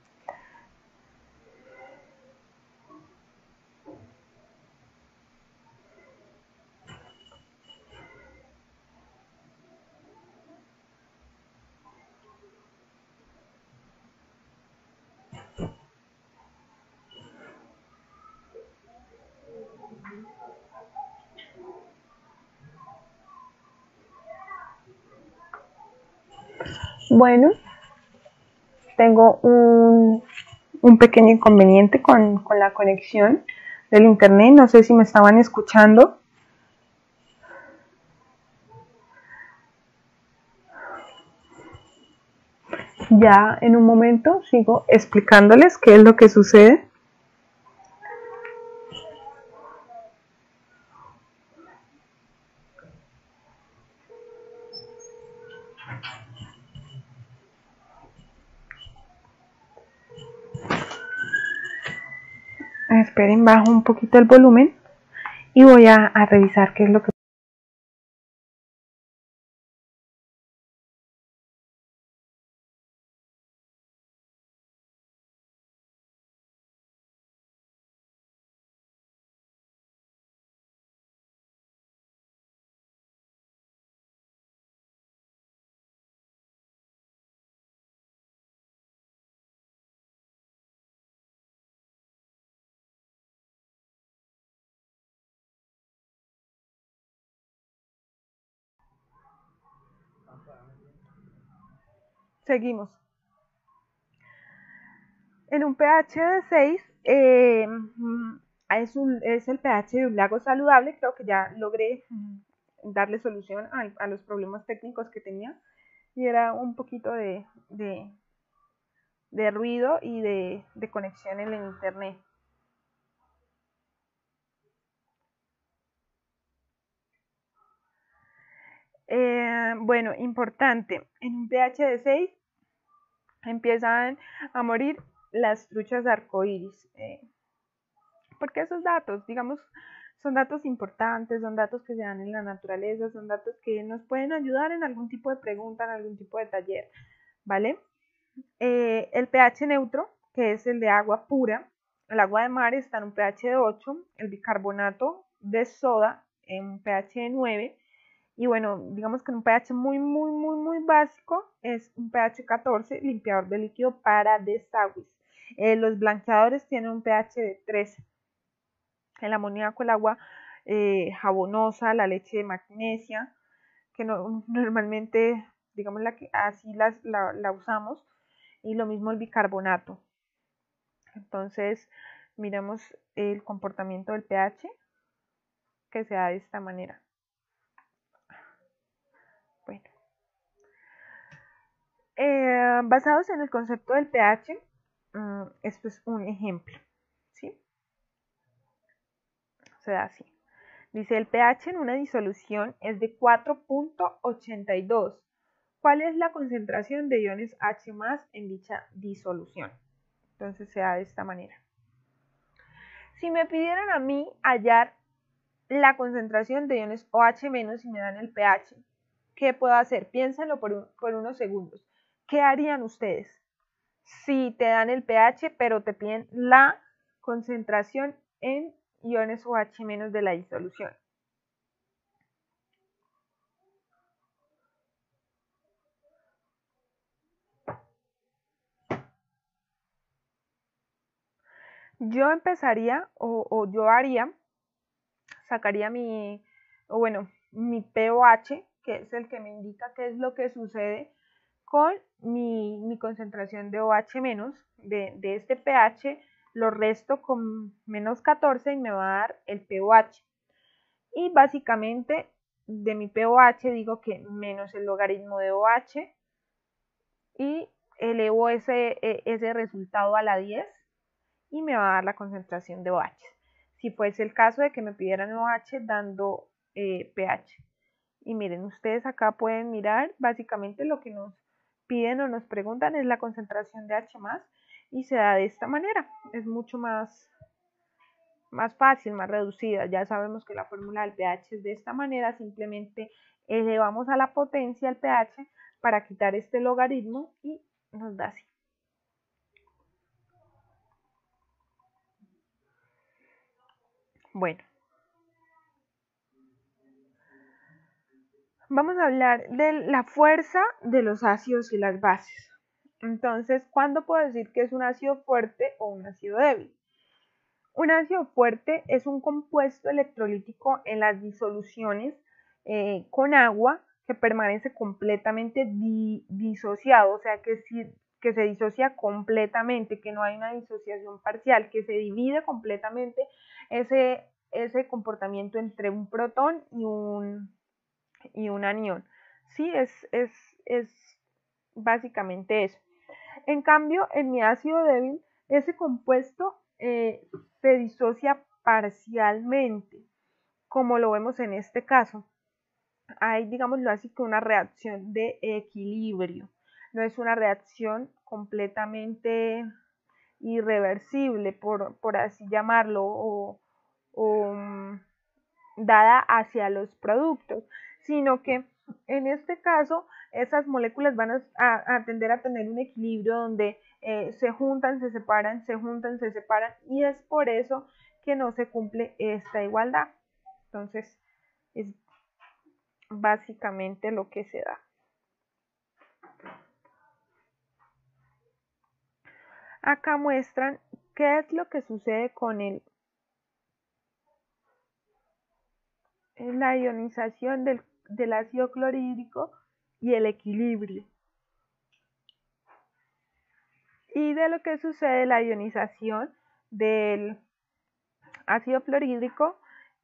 Bueno, tengo un pequeño inconveniente con la conexión del internet. No sé si me estaban escuchando. Ya en un momento sigo explicándoles qué es lo que sucede. Esperen, bajo un poquito el volumen y voy a revisar qué es lo que... Seguimos. En un pH de 6 es el pH de un lago saludable. Creo que ya logré darle solución a los problemas técnicos que tenía y era un poquito de ruido y de conexión en el internet. Bueno, importante, en un pH de 6 empiezan a morir las truchas arcoíris. Porque esos datos, digamos, son datos importantes, son datos que se dan en la naturaleza, son datos que nos pueden ayudar en algún tipo de pregunta, en algún tipo de taller, ¿vale? El pH neutro, que es el de agua pura, el agua de mar está en un pH de 8, el bicarbonato de soda en un pH de 9, y bueno, digamos que en un pH muy básico es un pH 14, limpiador de líquido para desagües. Los blanqueadores tienen un pH de 13. El amoníaco, el agua jabonosa, la leche de magnesia, que normalmente, digamos, así la usamos, y lo mismo el bicarbonato. Entonces, miramos el comportamiento del pH, que se da de esta manera. Bueno, basados en el concepto del pH, esto es un ejemplo, ¿sí? Se da así. Dice, el pH en una disolución es de 4.82, ¿Cuál es la concentración de iones H+ en dicha disolución? Entonces se da de esta manera. Si me pidieran a mí hallar la concentración de iones OH- y me dan el pH, ¿qué puedo hacer? Piénsenlo por unos segundos. ¿Qué harían ustedes si te dan el pH pero te piden la concentración en iones OH- de la disolución? Yo empezaría o yo haría, sacaría mi pOH, que es el que me indica qué es lo que sucede con mi concentración de OH- de este pH, lo resto con menos 14 y me va a dar el pOH. Y básicamente de mi pOH digo que menos el logaritmo de OH y elevo ese resultado a la 10 y me va a dar la concentración de OH. Si fuese el caso de que me pidieran OH dando pH. Y miren, ustedes acá pueden mirar, básicamente lo que nos piden o nos preguntan es la concentración de H+, y se da de esta manera. Es mucho más fácil, más reducida. Ya sabemos que la fórmula del pH es de esta manera, simplemente elevamos a la potencia el pH para quitar este logaritmo y nos da así. Bueno, vamos a hablar de la fuerza de los ácidos y las bases. Entonces, ¿cuándo puedo decir que es un ácido fuerte o un ácido débil? Un ácido fuerte es un compuesto electrolítico en las disoluciones con agua que permanece completamente disociado, o sea que se disocia completamente, que no hay una disociación parcial, que se divide completamente ese comportamiento entre un protón y un anión. Sí, es básicamente eso. En cambio, en mi ácido débil, ese compuesto se disocia parcialmente, como lo vemos en este caso. Hay, digámoslo así, que una reacción de equilibrio. No es una reacción completamente irreversible, por así llamarlo, o dada hacia los productos, sino que en este caso esas moléculas van a tender a tener un equilibrio donde se juntan, se separan, se juntan, se separan, y es por eso que no se cumple esta igualdad. Entonces es básicamente lo que se da. Acá muestran qué es lo que sucede con la ionización del ácido clorhídrico y el equilibrio. Y de lo que sucede la ionización del ácido clorhídrico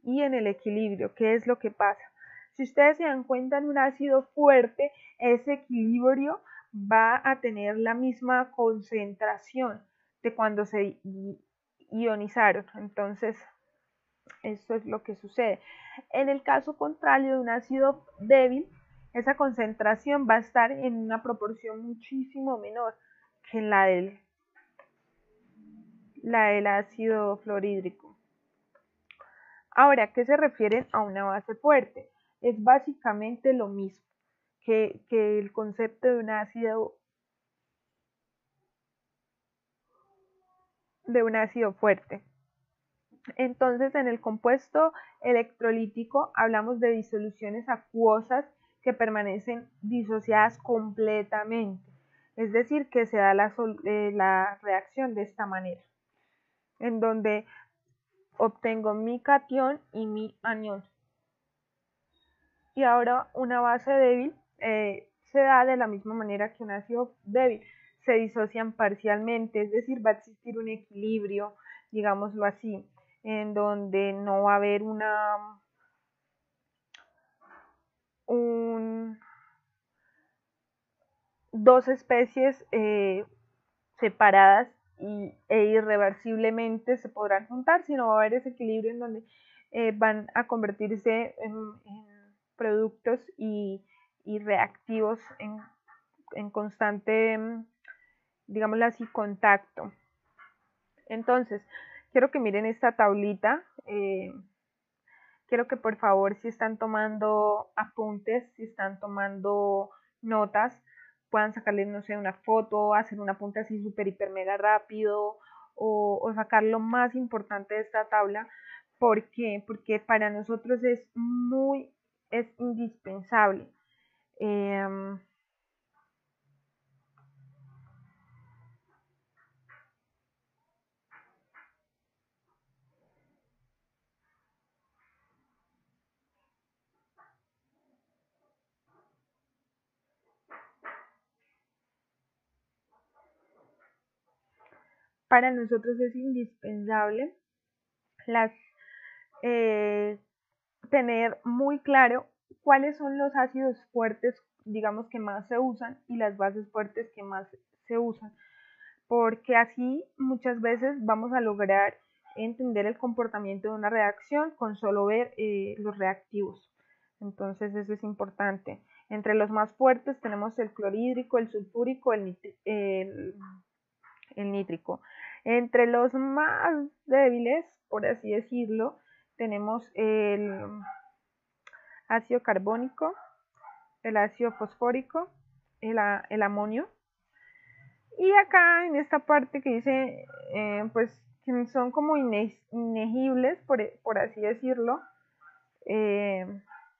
y en el equilibrio, ¿qué es lo que pasa? Si ustedes se dan cuenta, en un ácido fuerte, ese equilibrio va a tener la misma concentración de cuando se ionizaron. Entonces, eso es lo que sucede. En el caso contrario de un ácido débil, esa concentración va a estar en una proporción muchísimo menor que en la del ácido fluorhídrico. Ahora, ¿qué se refieren a una base fuerte? Es básicamente lo mismo que el concepto de un ácido fuerte. Entonces, en el compuesto electrolítico hablamos de disoluciones acuosas que permanecen disociadas completamente. Es decir, que se da la reacción de esta manera, en donde obtengo mi catión y mi anión. Y ahora una base débil se da de la misma manera que un ácido débil. Se disocian parcialmente, es decir, va a existir un equilibrio, digámoslo así, en donde no va a haber dos especies separadas e irreversiblemente se podrán juntar, sino va a haber ese equilibrio en donde van a convertirse en productos y y reactivos en constante, digámoslo así, contacto. Entonces, quiero que miren esta tablita. Quiero que por favor, si están tomando apuntes, si están tomando notas, puedan sacarle, no sé, una foto, hacer un apunte así súper, hiper, mega rápido o sacar lo más importante de esta tabla. ¿Por qué? Porque para nosotros es indispensable. Para nosotros es indispensable las, tener muy claro cuáles son los ácidos fuertes, digamos, que más se usan y las bases fuertes que más se usan, porque así muchas veces vamos a lograr entender el comportamiento de una reacción con solo ver los reactivos. Entonces eso es importante. Entre los más fuertes tenemos el clorhídrico, el sulfúrico, el nítrico. Entre los más débiles, por así decirlo, tenemos el ácido carbónico, el ácido fosfórico, el amonio. Y acá en esta parte que dice, pues que son como inegibles, por así decirlo,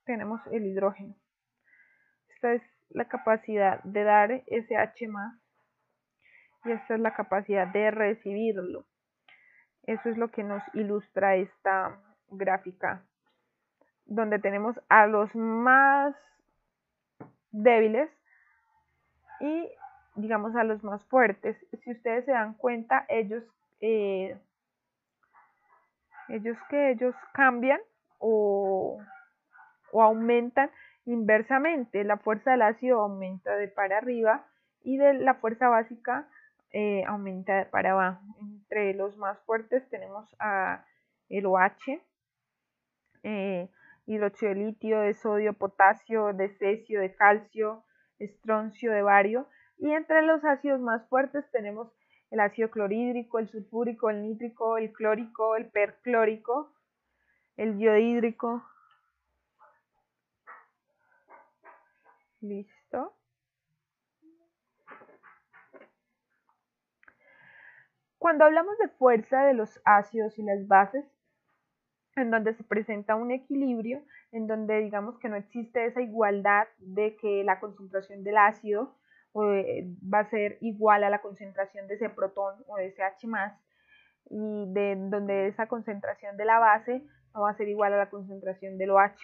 tenemos el hidrógeno. Esta es la capacidad de dar ese H+, y esta es la capacidad de recibirlo. Eso es lo que nos ilustra esta gráfica, donde tenemos a los más débiles y digamos a los más fuertes. Si ustedes se dan cuenta, ellos cambian o aumentan inversamente. La fuerza del ácido aumenta de para arriba y de la fuerza básica aumenta de para abajo. Entre los más fuertes tenemos a el OH, hidróxido de litio, de sodio, potasio, de cesio, de calcio, estroncio, de bario. Y entre los ácidos más fuertes tenemos el ácido clorhídrico, el sulfúrico, el nítrico, el clórico, el perclórico, el iodídrico. Listo. Cuando hablamos de fuerza de los ácidos y las bases, en donde se presenta un equilibrio, en donde digamos que no existe esa igualdad de que la concentración del ácido va a ser igual a la concentración de ese protón o de ese H+, y de donde esa concentración de la base no va a ser igual a la concentración del OH.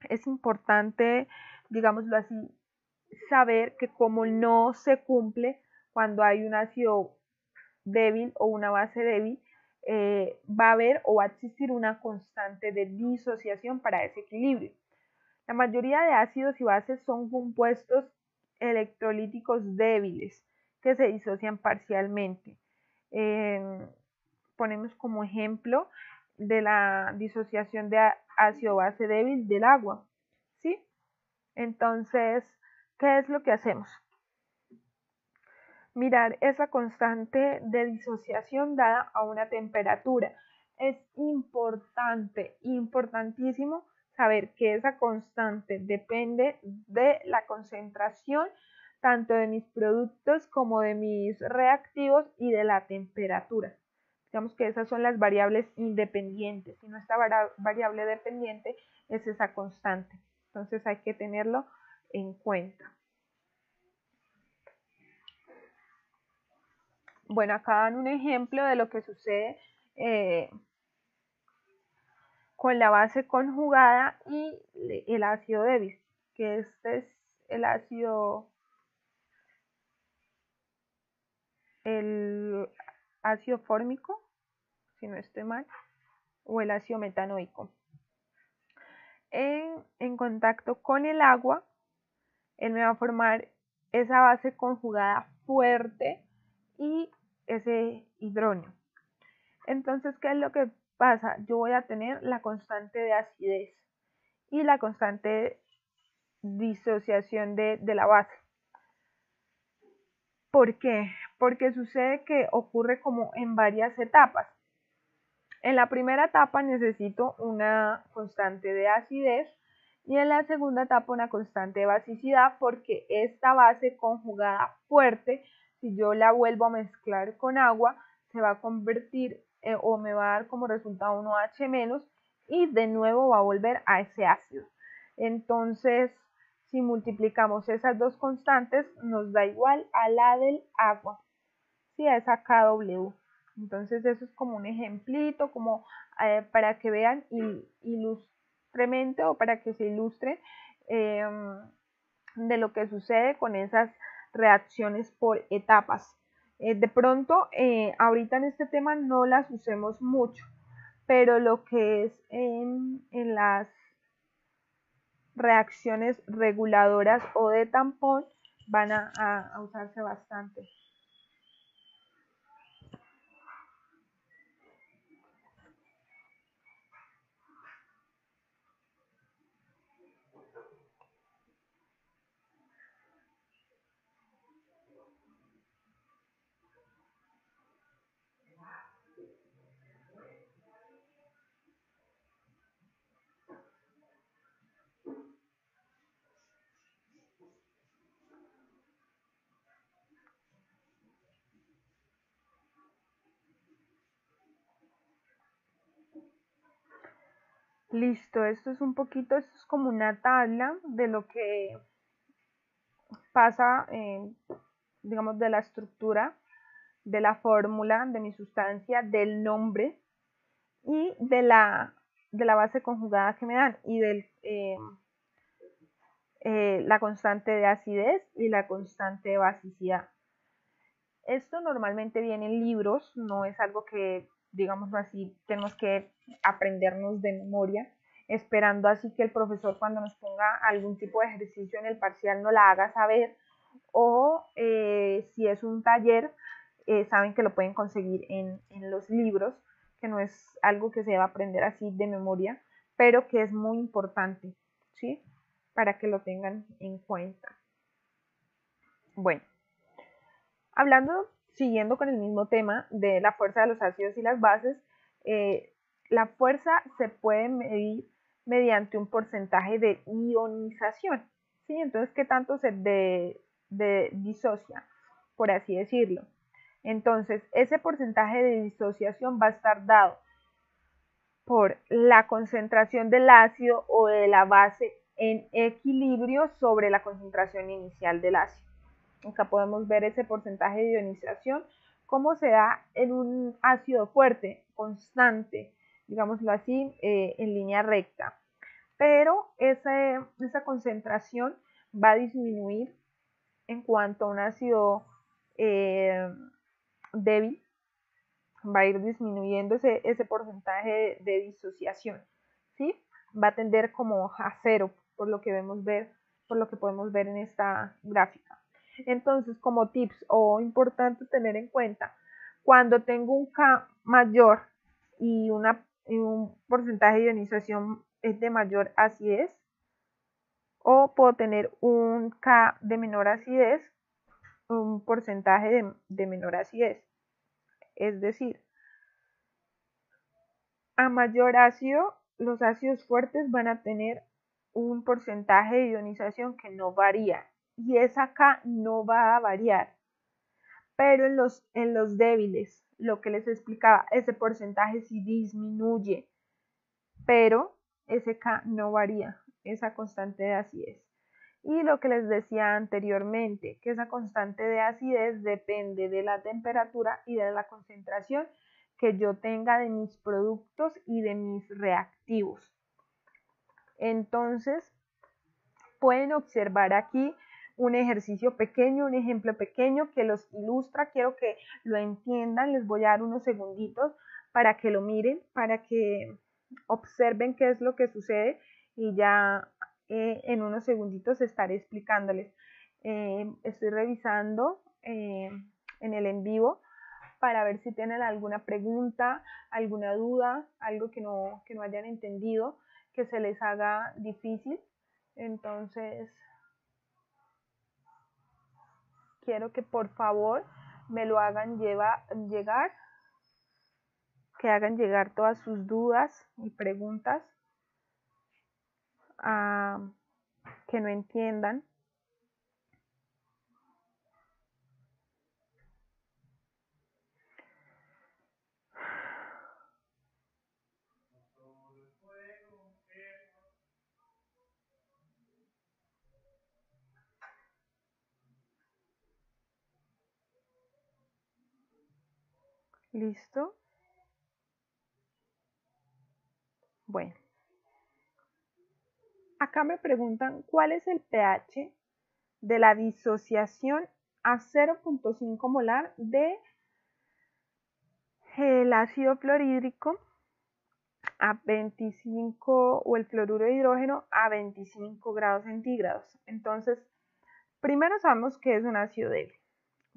Es importante, digámoslo así, saber que como no se cumple cuando hay un ácido débil o una base débil, va a haber o va a existir una constante de disociación para ese equilibrio. La mayoría de ácidos y bases son compuestos electrolíticos débiles que se disocian parcialmente. Ponemos como ejemplo de la disociación de ácido-base débil del agua, ¿sí? Entonces, ¿qué es lo que hacemos? Mirar esa constante de disociación dada a una temperatura. Es importante, importantísimo saber que esa constante depende de la concentración tanto de mis productos como de mis reactivos y de la temperatura. Digamos que esas son las variables independientes. Si no está variable dependiente, es esa constante. Entonces hay que tenerlo en cuenta. Bueno, acá dan un ejemplo de lo que sucede con la base conjugada y el ácido débil, que este es el ácido fórmico, si no estoy mal, o el ácido metanoico. En contacto con el agua, él me va a formar esa base conjugada fuerte y ese hidrógeno. Entonces, ¿qué es lo que pasa? Yo voy a tener la constante de acidez y la constante disociación de la base. ¿Por qué? Porque sucede que ocurre como en varias etapas. En la primera etapa necesito una constante de acidez y en la segunda etapa una constante de basicidad, porque esta base conjugada fuerte, si yo la vuelvo a mezclar con agua, se va a convertir o me va a dar como resultado un OH- y de nuevo va a volver a ese ácido. Entonces, si multiplicamos esas dos constantes, nos da igual a la del agua, ¿sí? A esa KW. Entonces, eso es como un ejemplito, como para que vean ilustremente o para que se ilustre de lo que sucede con esas reacciones por etapas. De pronto, ahorita en este tema no las usemos mucho, pero lo que es en las reacciones reguladoras o de tampón van a usarse bastante. Listo, esto es como una tabla de lo que pasa, digamos, de la estructura, de la fórmula, de mi sustancia, del nombre y de la base conjugada que me dan y la constante de acidez y la constante de basicidad. Esto normalmente viene en libros, no es algo que, digámoslo así, tenemos que aprendernos de memoria, esperando así que el profesor cuando nos ponga algún tipo de ejercicio en el parcial nos la haga saber, o si es un taller, saben que lo pueden conseguir en los libros, que no es algo que se deba aprender así de memoria, pero que es muy importante, ¿sí? Para que lo tengan en cuenta. Bueno, siguiendo con el mismo tema de la fuerza de los ácidos y las bases, la fuerza se puede medir mediante un porcentaje de ionización, ¿sí? Entonces, ¿qué tanto se disocia, por así decirlo? Entonces, ese porcentaje de disociación va a estar dado por la concentración del ácido o de la base en equilibrio sobre la concentración inicial del ácido. Acá podemos ver ese porcentaje de ionización, cómo se da en un ácido fuerte, constante, digámoslo así, en línea recta. Pero esa concentración va a disminuir en cuanto a un ácido débil, va a ir disminuyendo ese porcentaje de disociación, ¿sí? Va a tender como a cero, por lo que podemos ver en esta gráfica. Entonces, como tips o importante tener en cuenta, cuando tengo un K mayor y un porcentaje de ionización es de mayor acidez, o puedo tener un K de menor acidez, un porcentaje de menor acidez. Es decir, a mayor ácido, los ácidos fuertes van a tener un porcentaje de ionización que no varía, y esa K no va a variar. Pero en los débiles, lo que les explicaba, ese porcentaje sí disminuye, pero ese K no varía, esa constante de acidez. Y lo que les decía anteriormente, que esa constante de acidez depende de la temperatura y de la concentración que yo tenga de mis productos y de mis reactivos. Entonces, pueden observar aquí un ejercicio pequeño, un ejemplo pequeño que los ilustra. Quiero que lo entiendan. Les voy a dar unos segunditos para que lo miren, para que observen qué es lo que sucede, y ya en unos segunditos estaré explicándoles. Estoy revisando en el en vivo para ver si tienen alguna pregunta, alguna duda, algo que no hayan entendido, que se les haga difícil. Entonces, quiero que por favor me lo hagan llegar, que hagan llegar todas sus dudas y preguntas que no entiendan. ¿Listo? Bueno, acá me preguntan cuál es el pH de la disociación a 0.5 molar de el ácido clorhídrico a 25 o el fluoruro de hidrógeno a 25 grados centígrados. Entonces, primero sabemos que es un ácido débil.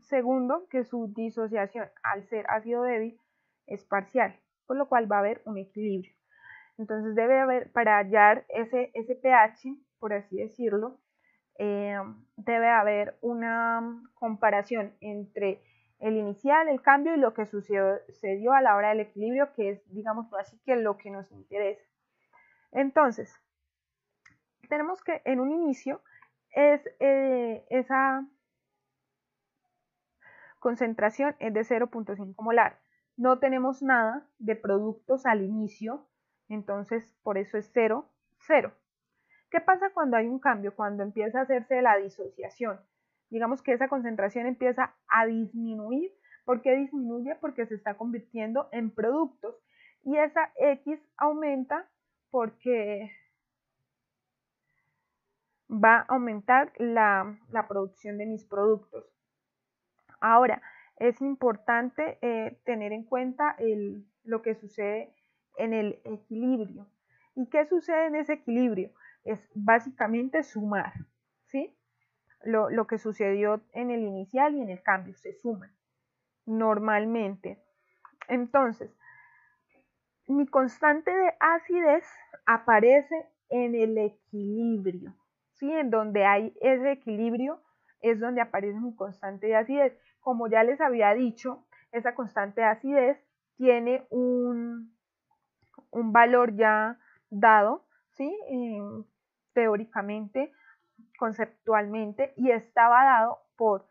Segundo, que su disociación al ser ácido débil es parcial, por lo cual va a haber un equilibrio. Entonces debe haber, para hallar ese pH, por así decirlo, debe haber una comparación entre el inicial, el cambio y lo que sucedió a la hora del equilibrio, que es, digamos así, que lo que nos interesa. Entonces, tenemos que en un inicio esa concentración es de 0.5 molar. No tenemos nada de productos al inicio, entonces por eso es 0, 0. ¿Qué pasa cuando hay un cambio? Cuando empieza a hacerse la disociación. Digamos que esa concentración empieza a disminuir. ¿Por qué disminuye? Porque se está convirtiendo en productos. Y esa X aumenta porque va a aumentar la producción de mis productos. Ahora, es importante tener en cuenta lo que sucede en el equilibrio. ¿Y qué sucede en ese equilibrio? Es básicamente sumar, ¿sí? Lo que sucedió en el inicial y en el cambio, se suman normalmente. Entonces, mi constante de acidez aparece en el equilibrio, ¿sí? En donde hay ese equilibrio es donde aparece mi constante de acidez. Como ya les había dicho, esa constante de acidez tiene un valor ya dado, ¿sí? Teóricamente, conceptualmente, y estaba dado por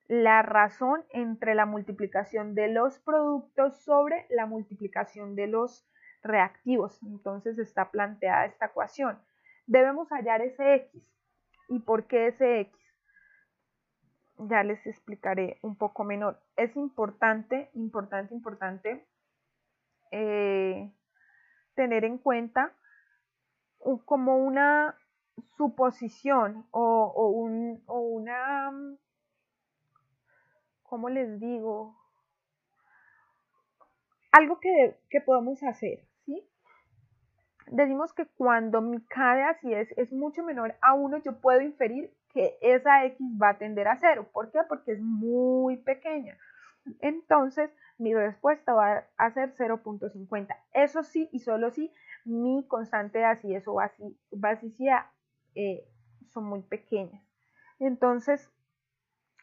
la razón entre la multiplicación de los productos sobre la multiplicación de los reactivos. Entonces está planteada esta ecuación. Debemos hallar ese X. ¿Y por qué ese X? Ya les explicaré un poco menor. Es importante tener en cuenta como una suposición o una, ¿cómo les digo? Algo que podemos hacer, ¿sí? Decimos que cuando mi K de acidez es mucho menor a 1, yo puedo inferir que esa X va a tender a 0. ¿Por qué? Porque es muy pequeña. Entonces, mi respuesta va a ser 0.50. Eso sí y solo si mi constante de acidez o basicidad son muy pequeñas. Entonces,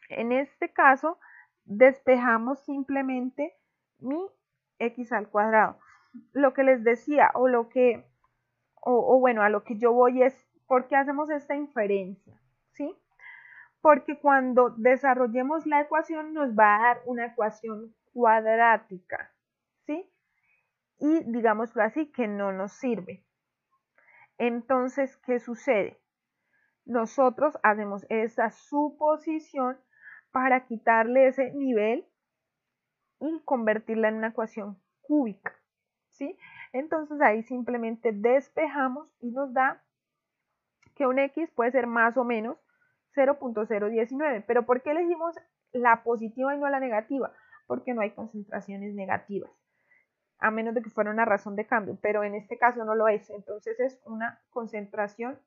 en este caso, despejamos simplemente mi X al cuadrado. Lo que les decía o bueno, a lo que yo voy es, ¿por qué hacemos esta inferencia? ¿Sí? Porque cuando desarrollemos la ecuación nos va a dar una ecuación cuadrática, ¿sí? Y digámoslo así, que no nos sirve. Entonces, ¿qué sucede? Nosotros hacemos esa suposición para quitarle ese nivel y convertirla en una ecuación cúbica, ¿sí? Entonces ahí simplemente despejamos y nos da que un X puede ser más o menos 0.019. ¿Pero por qué elegimos la positiva y no la negativa? Porque no hay concentraciones negativas, a menos de que fuera una razón de cambio, pero en este caso no lo es. Entonces es una concentración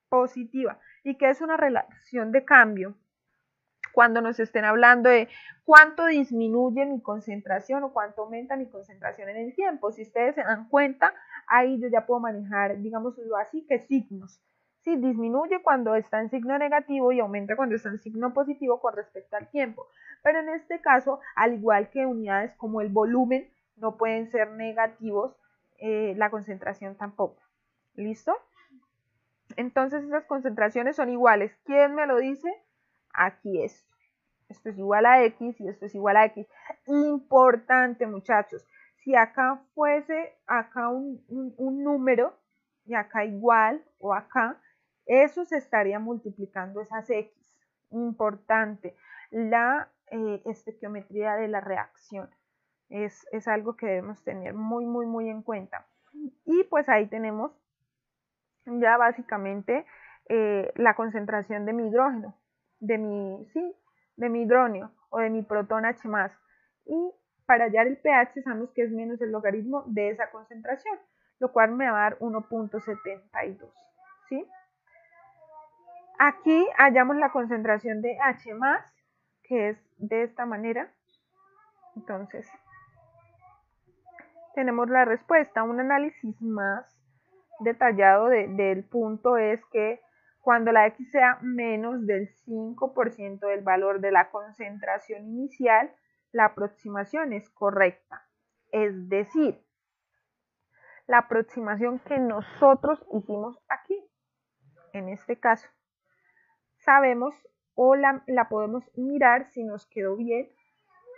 positiva. ¿Y qué es una relación de cambio? Cuando nos estén hablando de cuánto disminuye mi concentración o cuánto aumenta mi concentración en el tiempo. Si ustedes se dan cuenta, ahí yo ya puedo manejar, digámoslo así, que signos. Sí, disminuye cuando está en signo negativo y aumenta cuando está en signo positivo con respecto al tiempo. Pero en este caso, al igual que unidades como el volumen, no pueden ser negativos, la concentración tampoco. ¿Listo? Entonces esas concentraciones son iguales. ¿Quién me lo dice? Aquí esto. Esto es igual a X y esto es igual a X. Importante, muchachos. Si acá fuese un número y acá igual o acá, eso se estaría multiplicando esas X. Importante. La estequiometría de la reacción es algo que debemos tener muy en cuenta. Y pues ahí tenemos ya básicamente la concentración de mi hidrógeno, de mi hidrógeno o de mi protón H+. Y para hallar el pH sabemos que es menos el logaritmo de esa concentración, lo cual me va a dar 1.72. ¿Sí? Aquí hallamos la concentración de H+, que es de esta manera. Entonces, tenemos la respuesta. Un análisis más detallado del punto es que cuando la X sea menos del 5% del valor de la concentración inicial, la aproximación es correcta. Es decir, la aproximación que nosotros hicimos aquí, en este caso, sabemos o la podemos mirar si nos quedó bien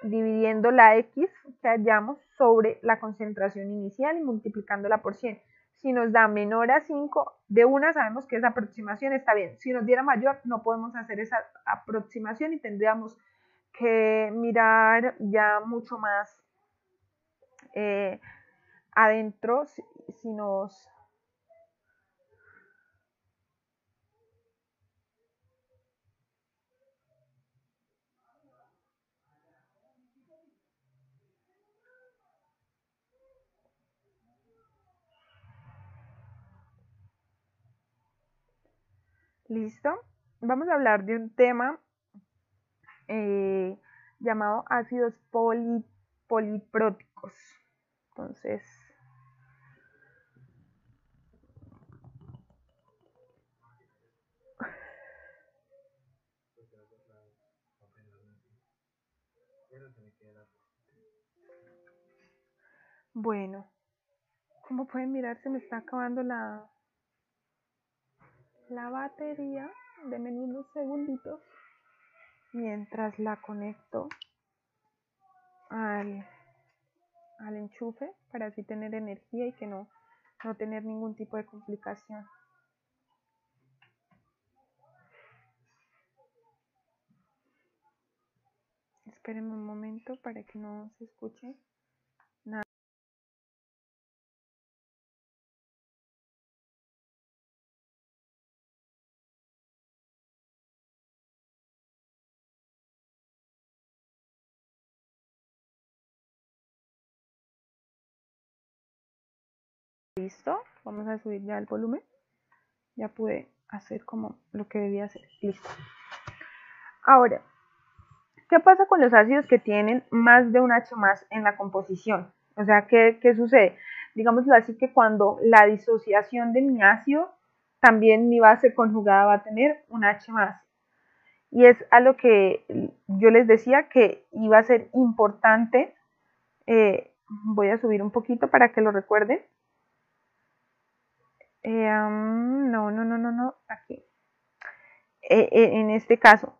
dividiendo la X que hallamos sobre la concentración inicial y multiplicándola por 100. Si nos da menor a 5, de una sabemos que esa aproximación está bien. Si nos diera mayor, no podemos hacer esa aproximación y tendríamos que mirar ya mucho más adentro si nos... ¿Listo? Vamos a hablar de un tema llamado ácidos polipróticos. Entonces, bueno, como pueden mirar, se me está acabando la batería. Denme unos segunditos mientras la conecto al enchufe para así tener energía y que no tener ningún tipo de complicación. Espérenme un momento para que no se escuche nada. Listo, vamos a subir ya el volumen. Ya pude hacer como lo que debía hacer. Listo. Ahora, ¿qué pasa con los ácidos que tienen más de un H+ en la composición? O sea, ¿qué sucede? Digámoslo así, que cuando la disociación de mi ácido, también mi base conjugada va a tener un H+. Y es a lo que yo les decía que iba a ser importante. Voy a subir un poquito para que lo recuerden. No, aquí. En este caso,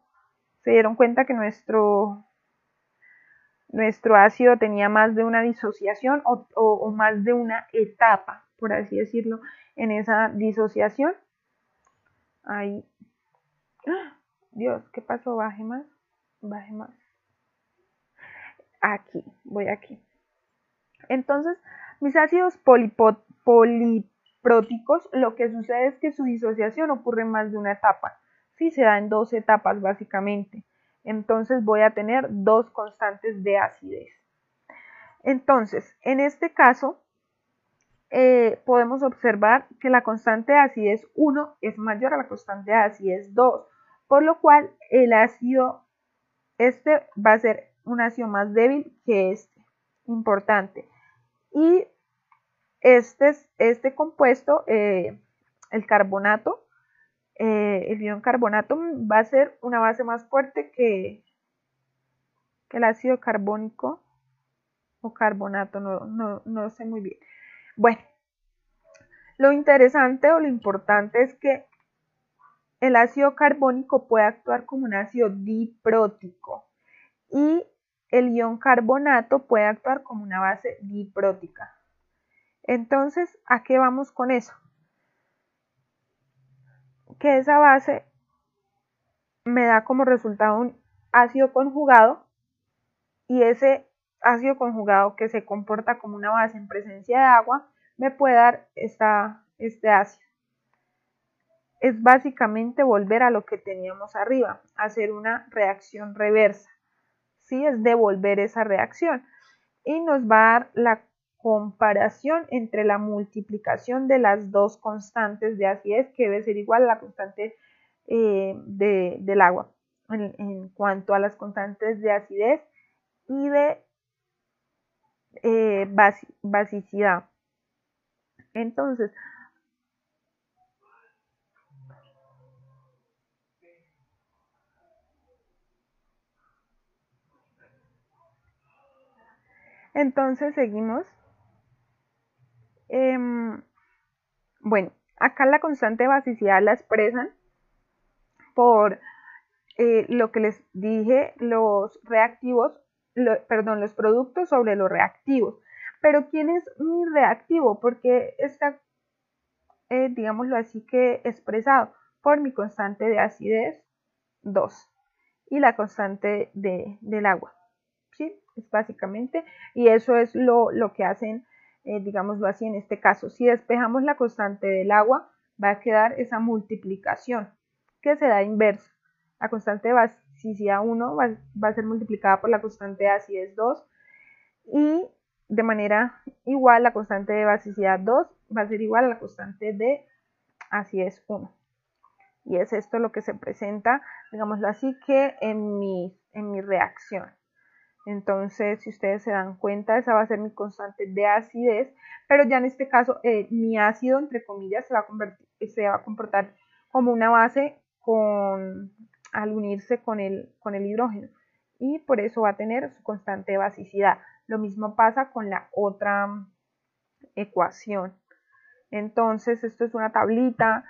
se dieron cuenta que nuestro ácido tenía más de una disociación o más de una etapa, por así decirlo, en esa disociación. Ahí. Dios, ¿qué pasó? Baje más. Aquí, voy aquí. Entonces, mis ácidos polipróticos, lo que sucede es que su disociación ocurre en más de una etapa. Sí, se da en 2 etapas básicamente. Entonces voy a tener 2 constantes de acidez. Entonces, en este caso, podemos observar que la constante de acidez 1 es mayor a la constante de acidez 2, por lo cual el ácido, va a ser un ácido más débil que este. Importante. Y este compuesto, el carbonato, el ion carbonato va a ser una base más fuerte que el ácido carbónico o carbonato, no sé muy bien. Bueno, lo interesante o lo importante es que el ácido carbónico puede actuar como un ácido diprótico y el ion carbonato puede actuar como una base diprótica. Entonces, ¿a qué vamos con eso? Que esa base me da como resultado un ácido conjugado y ese ácido conjugado que se comporta como una base en presencia de agua me puede dar este ácido. Es básicamente volver a lo que teníamos arriba, hacer una reacción reversa. ¿Sí? Es devolver esa reacción y nos va a dar la comparación entre la multiplicación de las dos constantes de acidez, que debe ser igual a la constante del agua en cuanto a las constantes de acidez y de basicidad. Entonces, seguimos. Bueno, acá la constante de basicidad la expresan por lo que les dije, los reactivos, los productos sobre los reactivos. Pero ¿quién es mi reactivo? Porque está, digámoslo así, que expresado por mi constante de acidez 2 y la constante del agua. ¿Sí? Es básicamente, y eso es lo que hacen, digámoslo así, en este caso. Si despejamos la constante del agua, va a quedar esa multiplicación que se da inversa. La constante de basicidad 1 va a ser multiplicada por la constante de acidez 2 y de manera igual la constante de basicidad 2 va a ser igual a la constante de acidez 1. Y es esto lo que se presenta, digámoslo así, que en mi reacción. Entonces, si ustedes se dan cuenta, esa va a ser mi constante de acidez, pero ya en este caso mi ácido, entre comillas, se va a comportar como una base al unirse con el hidrógeno y por eso va a tener su constante de basicidad. Lo mismo pasa con la otra ecuación. Entonces, esto es una tablita,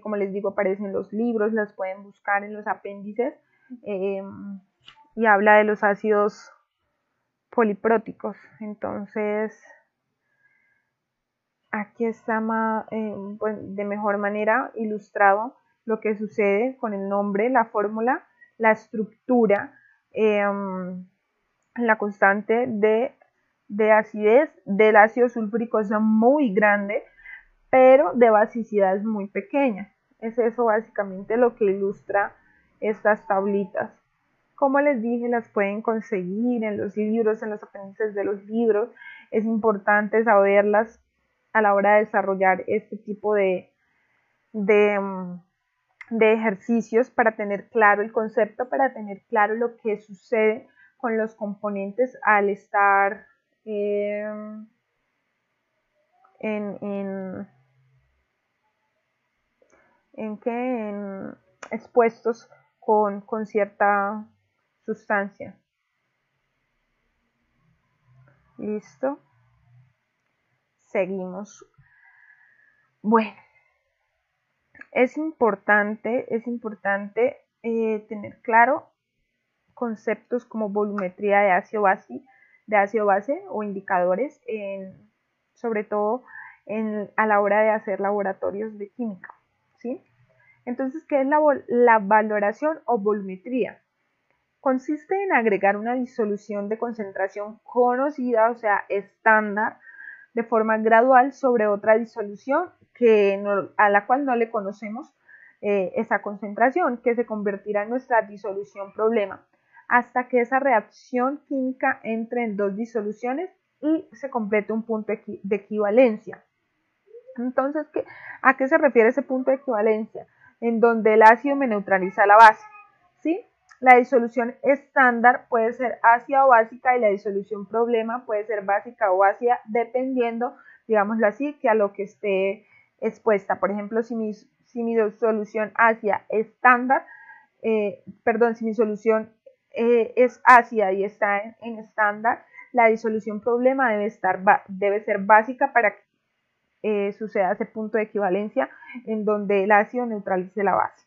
como les digo, aparece en los libros, las pueden buscar en los apéndices y habla de los ácidos polipróticos. Entonces, aquí está de mejor manera ilustrado lo que sucede con el nombre, la fórmula, la estructura, la constante de acidez del ácido sulfúrico es muy grande, pero de basicidad es muy pequeña. Es eso básicamente lo que ilustra estas tablitas. Como les dije, las pueden conseguir en los libros, en los apéndices de los libros. Es importante saberlas a la hora de desarrollar este tipo de ejercicios para tener claro el concepto, para tener claro lo que sucede con los componentes al estar expuestos con cierta sustancia. Listo. Seguimos. Bueno, es importante tener claro conceptos como volumetría de ácido base o indicadores, sobre todo a la hora de hacer laboratorios de química, ¿sí? Entonces, ¿qué es la valoración o volumetría? Consiste en agregar una disolución de concentración conocida, o sea, estándar, de forma gradual sobre otra disolución a la cual no le conocemos esa concentración, que se convertirá en nuestra disolución problema, hasta que esa reacción química entre en dos disoluciones y se complete un punto de equivalencia. Entonces, ¿a qué se refiere ese punto de equivalencia? En donde el ácido me neutraliza la base, ¿sí? La disolución estándar puede ser ácida o básica y la disolución problema puede ser básica o ácida, dependiendo, digámoslo así, que a lo que esté expuesta. Por ejemplo, si si mi solución ácida estándar, si mi solución es ácida y está en estándar, la disolución problema debe ser básica para que suceda ese punto de equivalencia en donde el ácido neutralice la base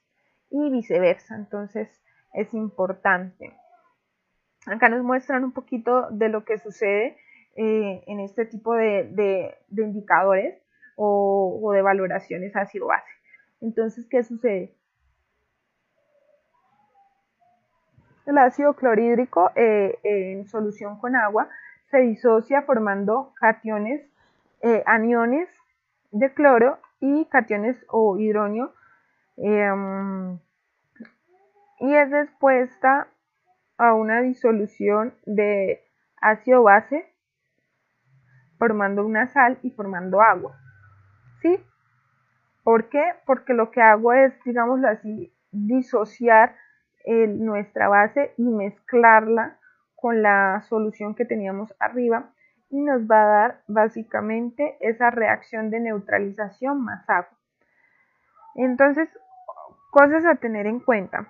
y viceversa. Entonces es importante. Acá nos muestran un poquito de lo que sucede en este tipo de indicadores o de valoraciones ácido-base. Entonces, ¿qué sucede? El ácido clorhídrico en solución con agua se disocia formando cationes, aniones de cloro y cationes o hidronio, y es expuesta a una disolución de ácido base formando una sal y formando agua. ¿Sí? ¿Por qué? Porque lo que hago es, digámoslo así, disociar nuestra base y mezclarla con la solución que teníamos arriba y nos va a dar básicamente esa reacción de neutralización más agua. Entonces, cosas a tener en cuenta.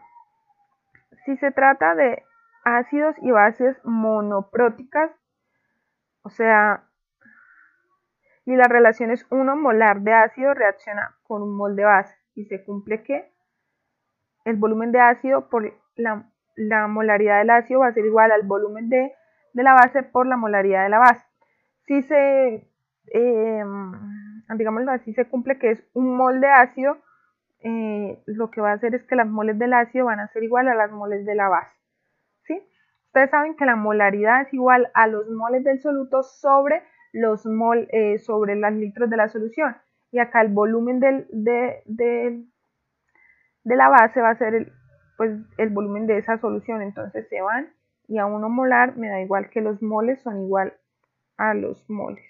Si se trata de ácidos y bases monopróticas, o sea, y la relación es 1 molar de ácido reacciona con 1 mol de base y se cumple que el volumen de ácido por la molaridad del ácido va a ser igual al volumen de la base por la molaridad de la base. Si se, digámoslo así, se cumple que es 1 mol de ácido, lo que va a hacer es que las moles del ácido van a ser igual a las moles de la base. ¿Sí? Ustedes saben que la molaridad es igual a los moles del soluto sobre los sobre los litros de la solución. Y acá el volumen de la base va a ser el volumen de esa solución. Entonces se van y a 1 molar me da igual que los moles son igual a los moles.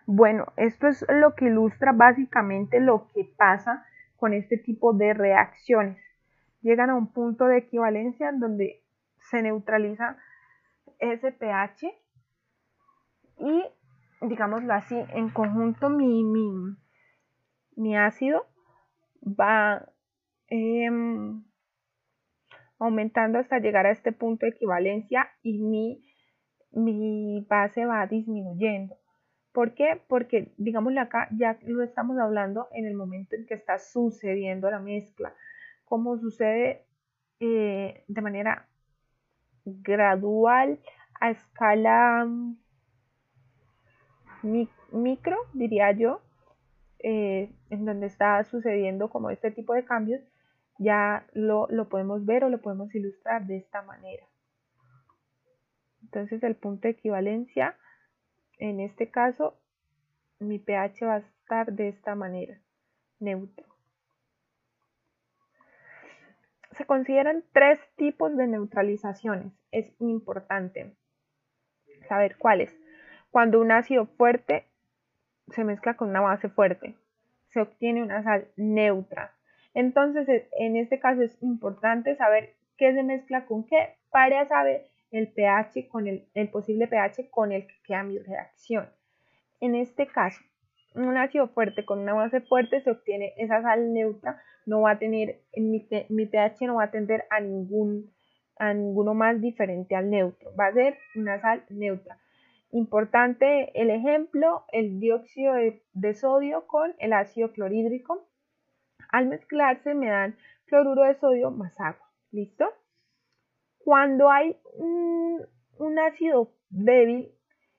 Bueno, esto es lo que ilustra básicamente lo que pasa con este tipo de reacciones. Llegan a un punto de equivalencia en donde se neutraliza ese pH y, digámoslo así, en conjunto mi ácido va aumentando hasta llegar a este punto de equivalencia y mi base va disminuyendo. ¿Por qué? Porque, digámoslo acá, ya lo estamos hablando en el momento en que está sucediendo la mezcla. Como sucede de manera gradual a escala micro, diría yo, en donde está sucediendo como este tipo de cambios, ya lo podemos ver o lo podemos ilustrar de esta manera. Entonces el punto de equivalencia, en este caso, mi pH va a estar de esta manera, neutro. Se consideran 3 tipos de neutralizaciones. Es importante saber cuáles. Cuando un ácido fuerte se mezcla con una base fuerte, se obtiene una sal neutra. Entonces, en este caso es importante saber qué se mezcla con qué para saber el pH con el posible pH con el que queda mi reacción. En este caso, un ácido fuerte con una base fuerte se obtiene esa sal neutra, no va a tener, mi pH no va a tender a ninguno más diferente al neutro, va a ser una sal neutra. Importante el ejemplo, el dióxido de sodio con el ácido clorhídrico. Al mezclarse me dan cloruro de sodio más agua. ¿Listo? Cuando hay un ácido débil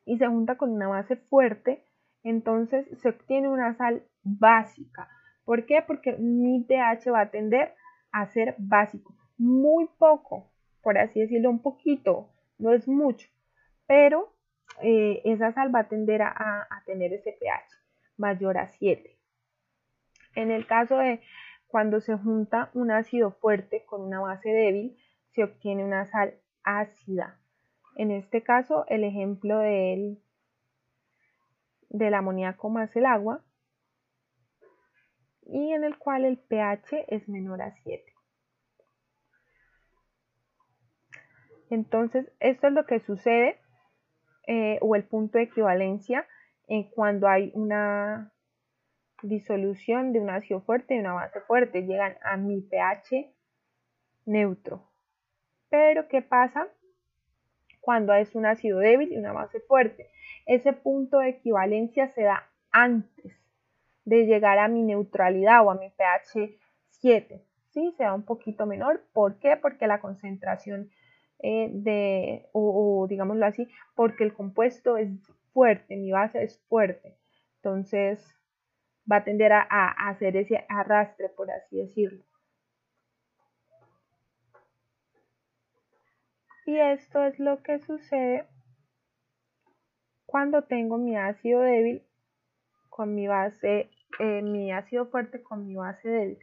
y se junta con una base fuerte, entonces se obtiene una sal básica. ¿Por qué? Porque mi pH va a tender a ser básico. Muy poco, por así decirlo, un poquito, no es mucho, pero esa sal va a tender a tener ese pH mayor a 7. En el caso de cuando se junta un ácido fuerte con una base débil, se obtiene una sal ácida. En este caso, el ejemplo del amoníaco más el agua, y en el cual el pH es menor a 7. Entonces, esto es lo que sucede, o el punto de equivalencia, cuando hay una disolución de un ácido fuerte y una base fuerte, llegan a mi pH neutro. Pero ¿qué pasa cuando es un ácido débil y una base fuerte? Ese punto de equivalencia se da antes de llegar a mi neutralidad o a mi pH 7. ¿Sí? Se da un poquito menor. ¿Por qué? Porque la concentración o digámoslo así, porque el compuesto es fuerte, mi base es fuerte. Entonces va a tender a hacer ese arrastre, por así decirlo. Y esto es lo que sucede cuando tengo mi ácido débil con mi base, mi ácido fuerte con mi base débil.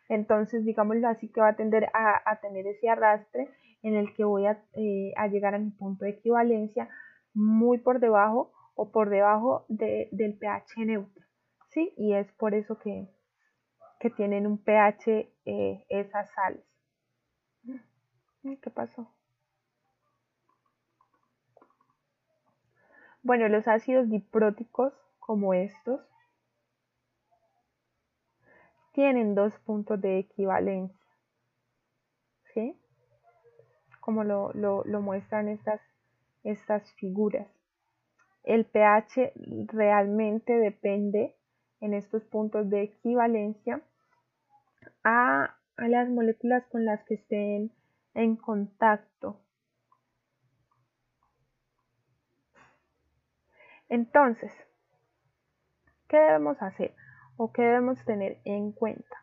Entonces, digámoslo así, que va a tender a tener ese arrastre en el que voy a llegar a mi punto de equivalencia muy por debajo o por debajo del pH neutro, ¿sí? Y es por eso que tienen un pH esas sales. ¿Qué pasó? Bueno, los ácidos dipróticos como estos tienen 2 puntos de equivalencia, ¿sí? Como lo muestran estas figuras. El pH realmente depende en estos puntos de equivalencia a las moléculas con las que estén en contacto. Entonces, ¿qué debemos hacer o qué debemos tener en cuenta?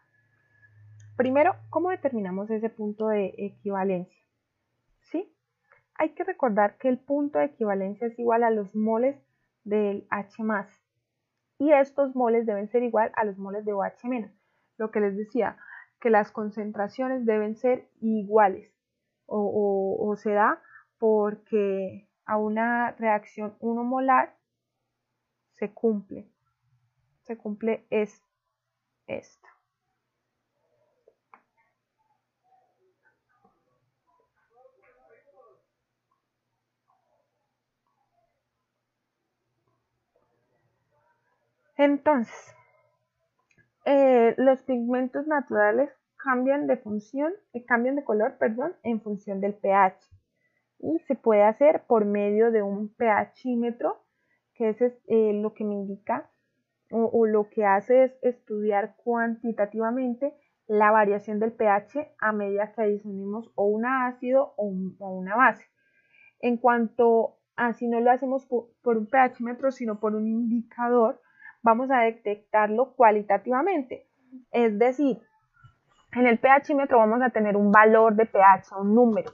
Primero, ¿cómo determinamos ese punto de equivalencia? ¿Sí? Hay que recordar que el punto de equivalencia es igual a los moles del H+, y estos moles deben ser igual a los moles de OH-. Lo que les decía, que las concentraciones deben ser iguales o se da porque a una reacción 1 molar se cumple esto. Entonces, los pigmentos naturales cambian de color, en función del pH. Y se puede hacer por medio de un pHímetro, que es lo que me indica o lo que hace es estudiar cuantitativamente la variación del pH a medida que adicionemos o un ácido o una base. En cuanto a si no lo hacemos por un pHímetro, sino por un indicador, vamos a detectarlo cualitativamente. Es decir, en el pHímetro vamos a tener un valor de pH, un número,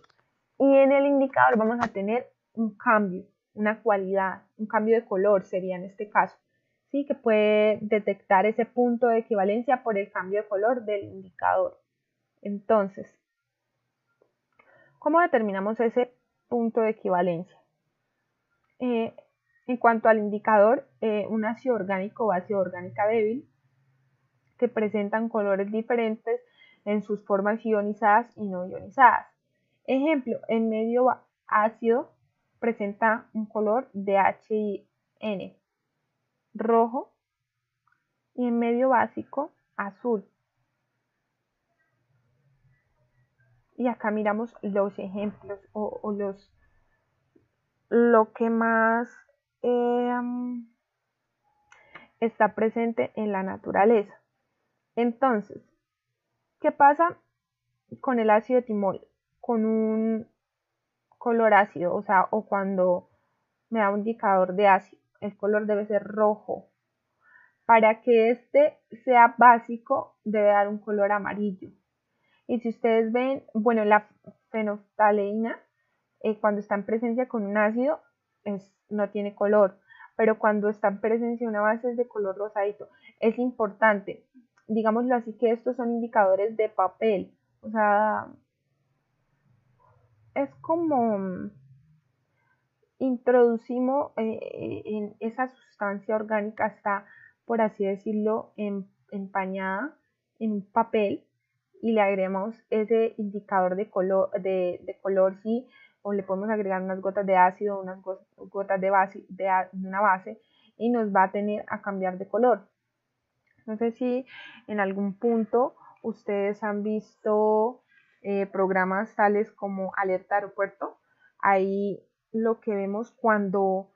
y en el indicador vamos a tener un cambio, una cualidad, un cambio de color sería en este caso, ¿sí? Que puede detectar ese punto de equivalencia por el cambio de color del indicador. Entonces, ¿cómo determinamos ese punto de equivalencia? En cuanto al indicador, un ácido orgánico o ácido orgánica débil que presentan colores diferentes en sus formas ionizadas y no ionizadas. Ejemplo, en medio ácido presenta un color de HN rojo y en medio básico azul. Y acá miramos los ejemplos o lo que más está presente en la naturaleza. Entonces, ¿qué pasa con el ácido etimol? Con un color ácido, o cuando me da un indicador de ácido, el color debe ser rojo. Para que este sea básico, debe dar un color amarillo. Y si ustedes ven, bueno, la fenolftaleína, cuando está en presencia con un ácido, no tiene color, pero cuando está en presencia de una base es de color rosadito. Es importante, digámoslo así, que estos son indicadores de papel, o sea, es como introducimos en esa sustancia orgánica, está, por así decirlo, empañada en un papel y le agregamos ese indicador de color, sí, o le podemos agregar unas gotas de ácido, unas gotas de una base y nos va a tener a cambiar de color. No sé si en algún punto ustedes han visto programas tales como Alerta Aeropuerto. Ahí lo que vemos cuando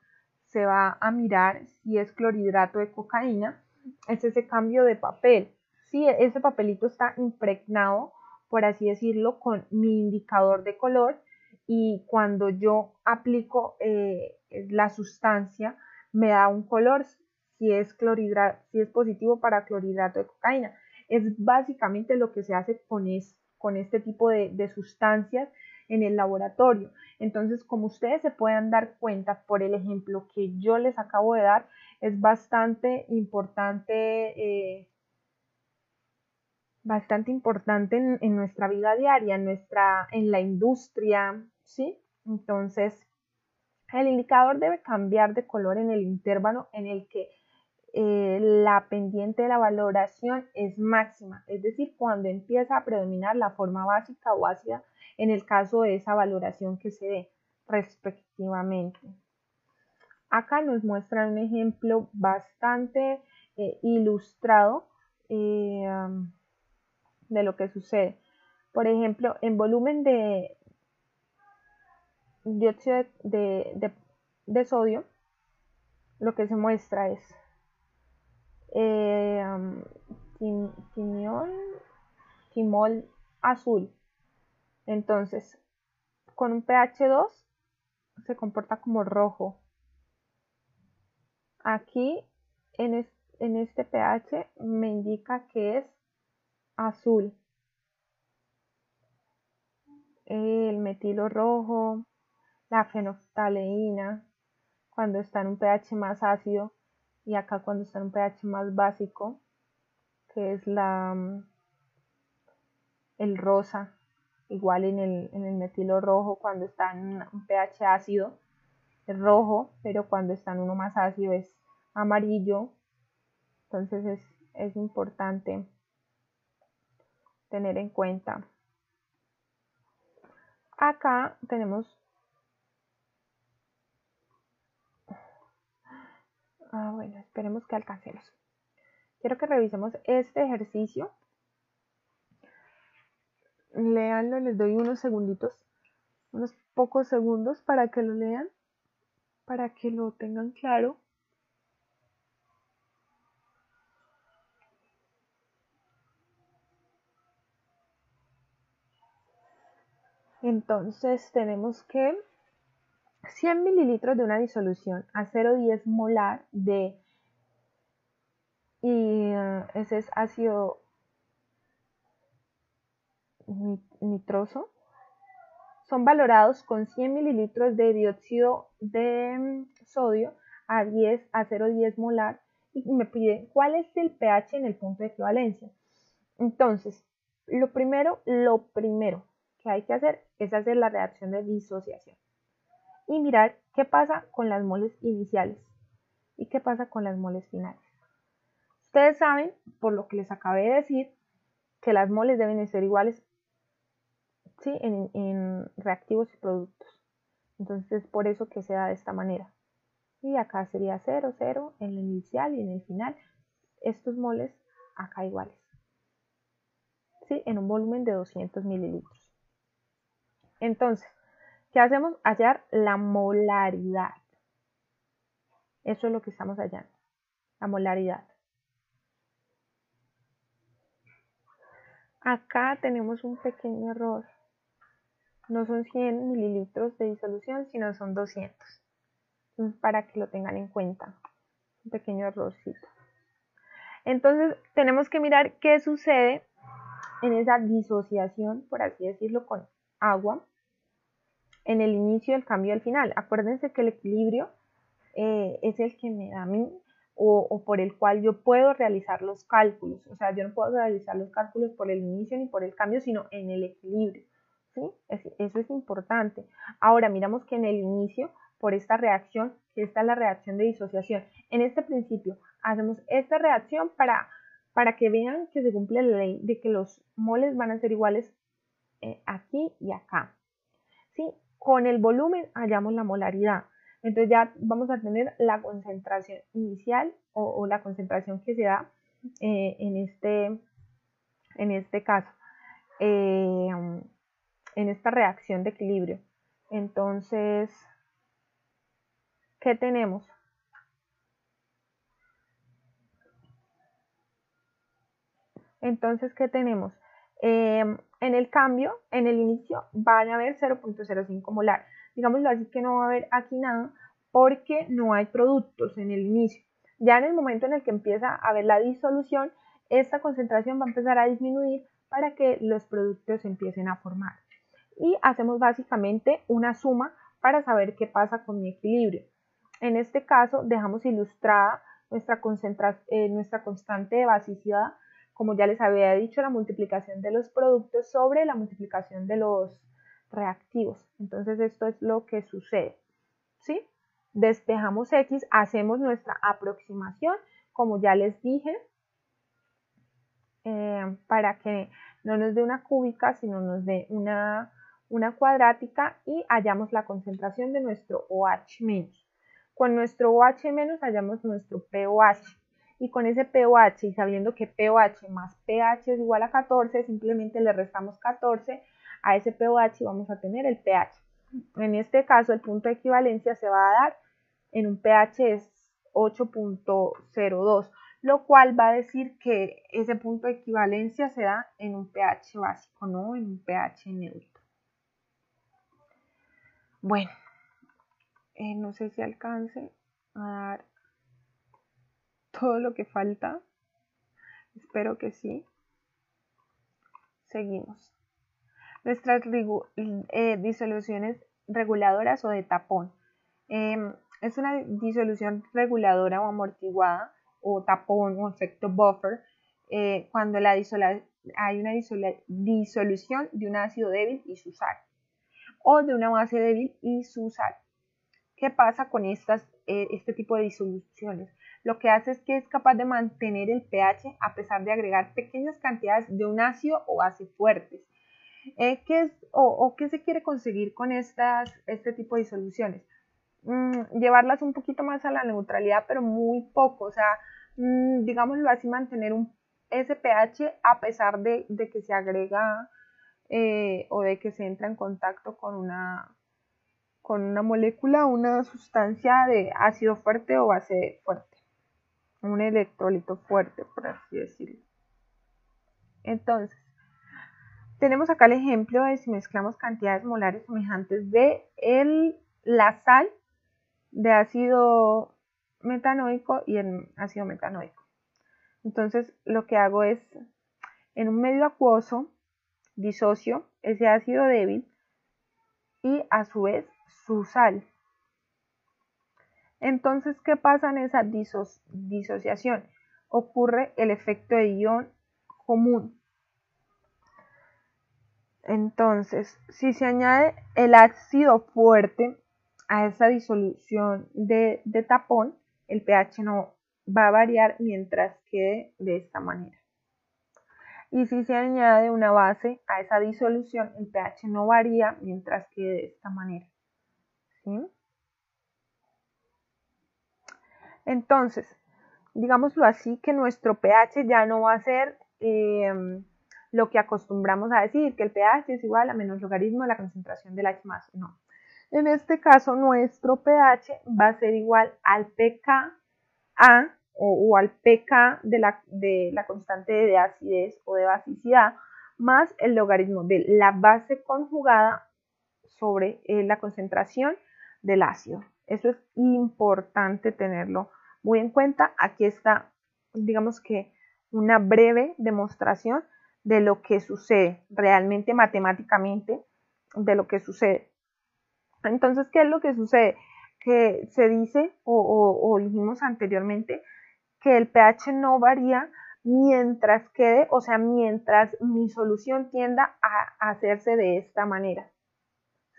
se va a mirar si es clorhidrato de cocaína es ese cambio de papel. Sí, ese papelito está impregnado, por así decirlo, con mi indicador de color, y cuando yo aplico la sustancia me da un color si es positivo para clorhidrato de cocaína. Es básicamente lo que se hace con este tipo de sustancias en el laboratorio. Entonces, como ustedes se puedan dar cuenta por el ejemplo que yo les acabo de dar, es bastante importante en nuestra vida diaria, en la industria, ¿sí? Entonces, el indicador debe cambiar de color en el intervalo en el que la pendiente de la valoración es máxima, es decir, cuando empieza a predominar la forma básica o ácida en el caso de esa valoración que se dé respectivamente. Acá nos muestra un ejemplo bastante ilustrado de lo que sucede. Por ejemplo, en volumen de dióxido de sodio, lo que se muestra es timol azul. Entonces, con un pH 2 se comporta como rojo. Aquí en este pH me indica que es azul. El metilo rojo, la fenolftaleína, cuando está en un pH más ácido, y acá cuando está en un pH más básico, que es el rosa, igual en el metilo rojo cuando está en un pH ácido es rojo, pero cuando está en uno más ácido es amarillo. Entonces es importante tener en cuenta. Acá tenemos bueno, esperemos que alcancemos. Quiero que revisemos este ejercicio. Leanlo, les doy unos segunditos, unos pocos segundos para que lo lean, para que lo tengan claro. Entonces tenemos que 100 mililitros de una disolución a 0,10 molar de, y ese es ácido nitroso, son valorados con 100 mililitros de dióxido de sodio a 0,10 molar, y me pide cuál es el pH en el punto de equivalencia. Entonces, lo primero que hay que hacer es hacer la reacción de disociación y mirar qué pasa con las moles iniciales y qué pasa con las moles finales. Ustedes saben, por lo que les acabé de decir, que las moles deben de ser iguales, ¿sí?, en reactivos y productos. Entonces es por eso que se da de esta manera. Y acá sería 0, 0 en el inicial y en el final. Estos moles acá iguales, ¿sí?, en un volumen de 200 mililitros. Entonces, ¿qué hacemos? Hallar la molaridad. Eso es lo que estamos hallando, la molaridad. Acá tenemos un pequeño error. No son 100 mililitros de disolución, sino son 200. Entonces, para que lo tengan en cuenta. Un pequeño errorcito. Entonces, tenemos que mirar qué sucede en esa disociación, por así decirlo, con agua, en el inicio y el cambio al final. Acuérdense que el equilibrio es el que me da a mí, o por el cual yo puedo realizar los cálculos. O sea, yo no puedo realizar los cálculos por el inicio ni por el cambio, sino en el equilibrio, ¿sí? Eso es importante. Ahora, miramos que en el inicio, por esta reacción, que esta es la reacción de disociación. En este principio, hacemos esta reacción para que vean que se cumple la ley de que los moles van a ser iguales aquí y acá, ¿sí? Con el volumen hallamos la molaridad. Entonces ya vamos a tener la concentración inicial o la concentración que se da en este caso, en esta reacción de equilibrio. Entonces, ¿qué tenemos? En el cambio, en el inicio, van a haber 0.05 molar. Digámoslo así que no va a haber aquí nada porque no hay productos en el inicio. Ya en el momento en el que empieza a haber la disolución, esta concentración va a empezar a disminuir para que los productos empiecen a formar. Y hacemos básicamente una suma para saber qué pasa con mi equilibrio. En este caso, dejamos ilustrada nuestra constante de basicidad, como ya les había dicho, la multiplicación de los productos sobre la multiplicación de los reactivos. Entonces esto es lo que sucede, ¿sí? Despejamos X, hacemos nuestra aproximación, como ya les dije, para que no nos dé una cúbica, sino nos dé una cuadrática y hallamos la concentración de nuestro OH-. Con nuestro OH- hallamos nuestro pOH. Y con ese pOH y sabiendo que pOH más pH es igual a 14, simplemente le restamos 14 a ese pOH y vamos a tener el pH. En este caso, el punto de equivalencia se va a dar en un pH de 8.02, lo cual va a decir que ese punto de equivalencia se da en un pH básico, no en un pH neutro. Bueno, no sé si alcance a dar todo lo que falta. Espero que sí. Seguimos. Nuestras disoluciones reguladoras o de tapón. Es una disolución reguladora o amortiguada o tapón o efecto buffer cuando hay una disolución de un ácido débil y su sal o de una base débil y su sal. ¿Qué pasa con este tipo de disoluciones? Lo que hace es que es capaz de mantener el pH a pesar de agregar pequeñas cantidades de un ácido o base fuertes. ¿Qué se quiere conseguir con este tipo de disoluciones? Llevarlas un poquito más a la neutralidad, pero muy poco. O sea, digámoslo así, mantener ese pH a pesar de que se agrega o de que se entra en contacto con una molécula, una sustancia de ácido fuerte o base fuerte, un electrolito fuerte, por así decirlo. Entonces, tenemos acá el ejemplo de si mezclamos cantidades molares semejantes de la sal de ácido metanoico y el ácido metanoico. Entonces, lo que hago es, en un medio acuoso, disocio ese ácido débil y a su vez su sal. Entonces, ¿qué pasa en esa disociación? Ocurre el efecto de ion común. Entonces, si se añade el ácido fuerte a esa disolución de tapón, el pH no va a variar mientras quede de esta manera. Y si se añade una base a esa disolución, el pH no varía mientras quede de esta manera. ¿Sí? Entonces, digámoslo así, que nuestro pH ya no va a ser lo que acostumbramos a decir, que el pH es igual a menos logaritmo de la concentración del H+. No. En este caso, nuestro pH va a ser igual al pKa o al pK de la constante de acidez o de basicidad más el logaritmo de la base conjugada sobre la concentración del ácido. Eso es importante tenerlo muy en cuenta. Aquí está, digamos que una breve demostración de lo que sucede realmente matemáticamente, de lo que sucede. Entonces, ¿qué es lo que sucede? Que se dice o dijimos anteriormente que el pH no varía mientras quede, o sea, mientras mi solución tienda a hacerse de esta manera.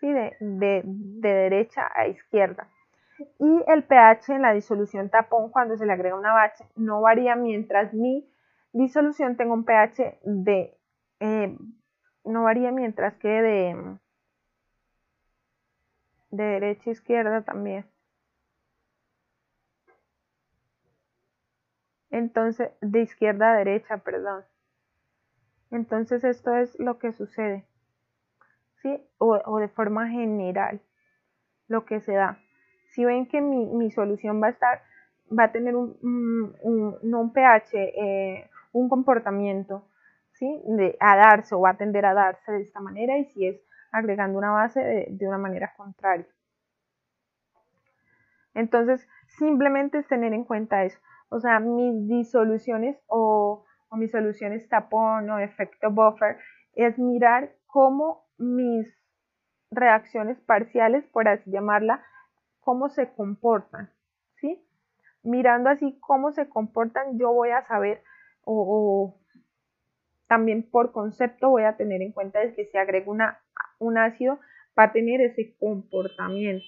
¿Sí? De derecha a izquierda. Y el pH en la disolución tapón, cuando se le agrega una base, no varía mientras mi disolución tenga un pH no varía mientras quede de derecha a izquierda también. Entonces, de izquierda a derecha, perdón. Entonces esto es lo que sucede, ¿sí? O de forma general, lo que se da. Si ven que mi solución va a tener no un pH, un comportamiento, ¿sí? A darse o va a tender a darse de esta manera, y si es agregando una base de una manera contraria. Entonces, simplemente es tener en cuenta eso. O sea, mis disoluciones o mis soluciones tapón o efecto buffer es mirar cómo mis reacciones parciales, por así llamarla, cómo se comportan, ¿sí? Mirando así cómo se comportan, yo voy a saber o también por concepto voy a tener en cuenta es que si agrego un ácido va a tener ese comportamiento.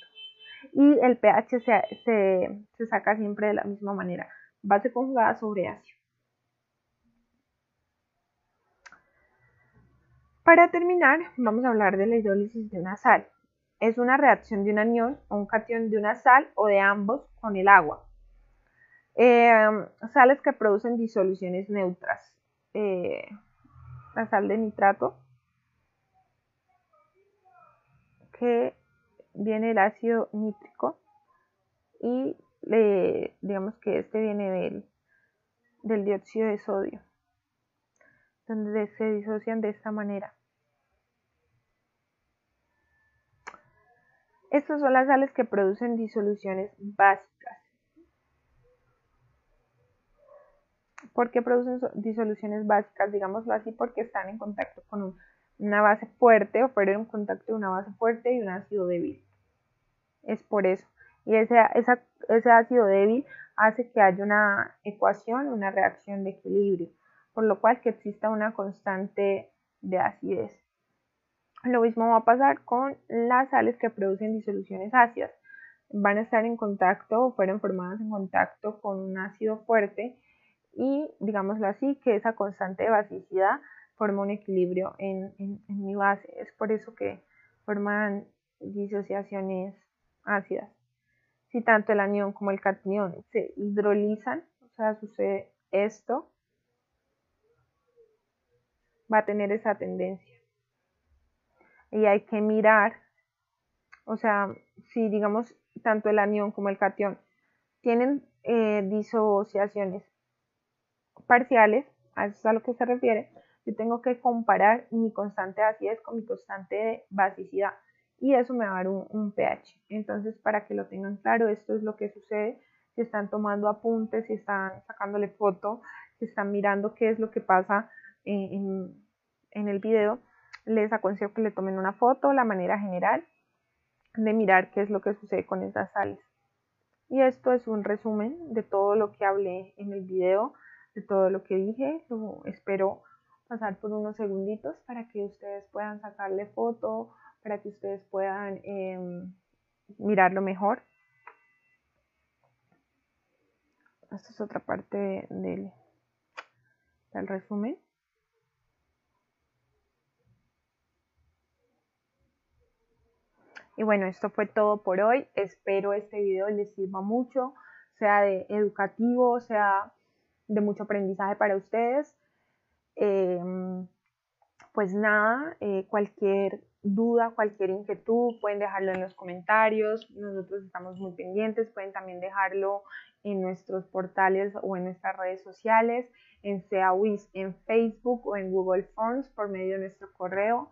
Y el pH se saca siempre de la misma manera, base conjugada sobre ácido. Para terminar, vamos a hablar de la hidrólisis de una sal. Es una reacción de un anión o un catión de una sal o de ambos con el agua. Sales que producen disoluciones neutras. La sal de nitrato, que viene el ácido nítrico, y digamos que este viene del dióxido de sodio, donde se disocian de esta manera. Estas son las sales que producen disoluciones básicas. ¿Por qué producen disoluciones básicas? Digámoslo así, porque están en contacto con una base fuerte, o fueron en contacto de una base fuerte y un ácido débil. Es por eso. Y ese ácido débil hace que haya una ecuación, una reacción de equilibrio, por lo cual que exista una constante de acidez. Lo mismo va a pasar con las sales que producen disoluciones ácidas. Van a estar en contacto o fueron formadas en contacto con un ácido fuerte, y digámoslo así, que esa constante de basicidad forma un equilibrio en mi base. Es por eso que forman disociaciones ácidas. Si tanto el anión como el catión se hidrolizan, o sea, sucede esto, va a tener esa tendencia. Y hay que mirar, o sea, si digamos tanto el anión como el catión tienen disociaciones parciales, a eso es a lo que se refiere, yo tengo que comparar mi constante de acidez con mi constante de basicidad, y eso me va a dar un pH. Entonces, para que lo tengan claro, esto es lo que sucede si están tomando apuntes, si están sacándole foto, si están mirando qué es lo que pasa en el video. Les aconsejo que le tomen una foto, la manera general de mirar qué es lo que sucede con esas sales. Y esto es un resumen de todo lo que hablé en el video, de todo lo que dije. Espero pasar por unos segunditos para que ustedes puedan sacarle foto, para que ustedes puedan mirarlo mejor. Esta es otra parte del resumen. Y bueno, esto fue todo por hoy. Espero este video les sirva mucho, sea de educativo, sea de mucho aprendizaje para ustedes. Pues nada, cualquier duda, cualquier inquietud, pueden dejarlo en los comentarios. Nosotros estamos muy pendientes. Pueden también dejarlo en nuestros portales o en nuestras redes sociales, en SEAWIS, en Facebook o en Google Forms por medio de nuestro correo.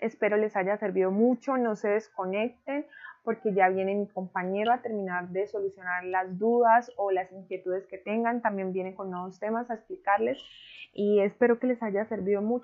Espero les haya servido mucho. No se desconecten, porque ya viene mi compañero a terminar de solucionar las dudas o las inquietudes que tengan. También viene con nuevos temas a explicarles, y espero que les haya servido mucho.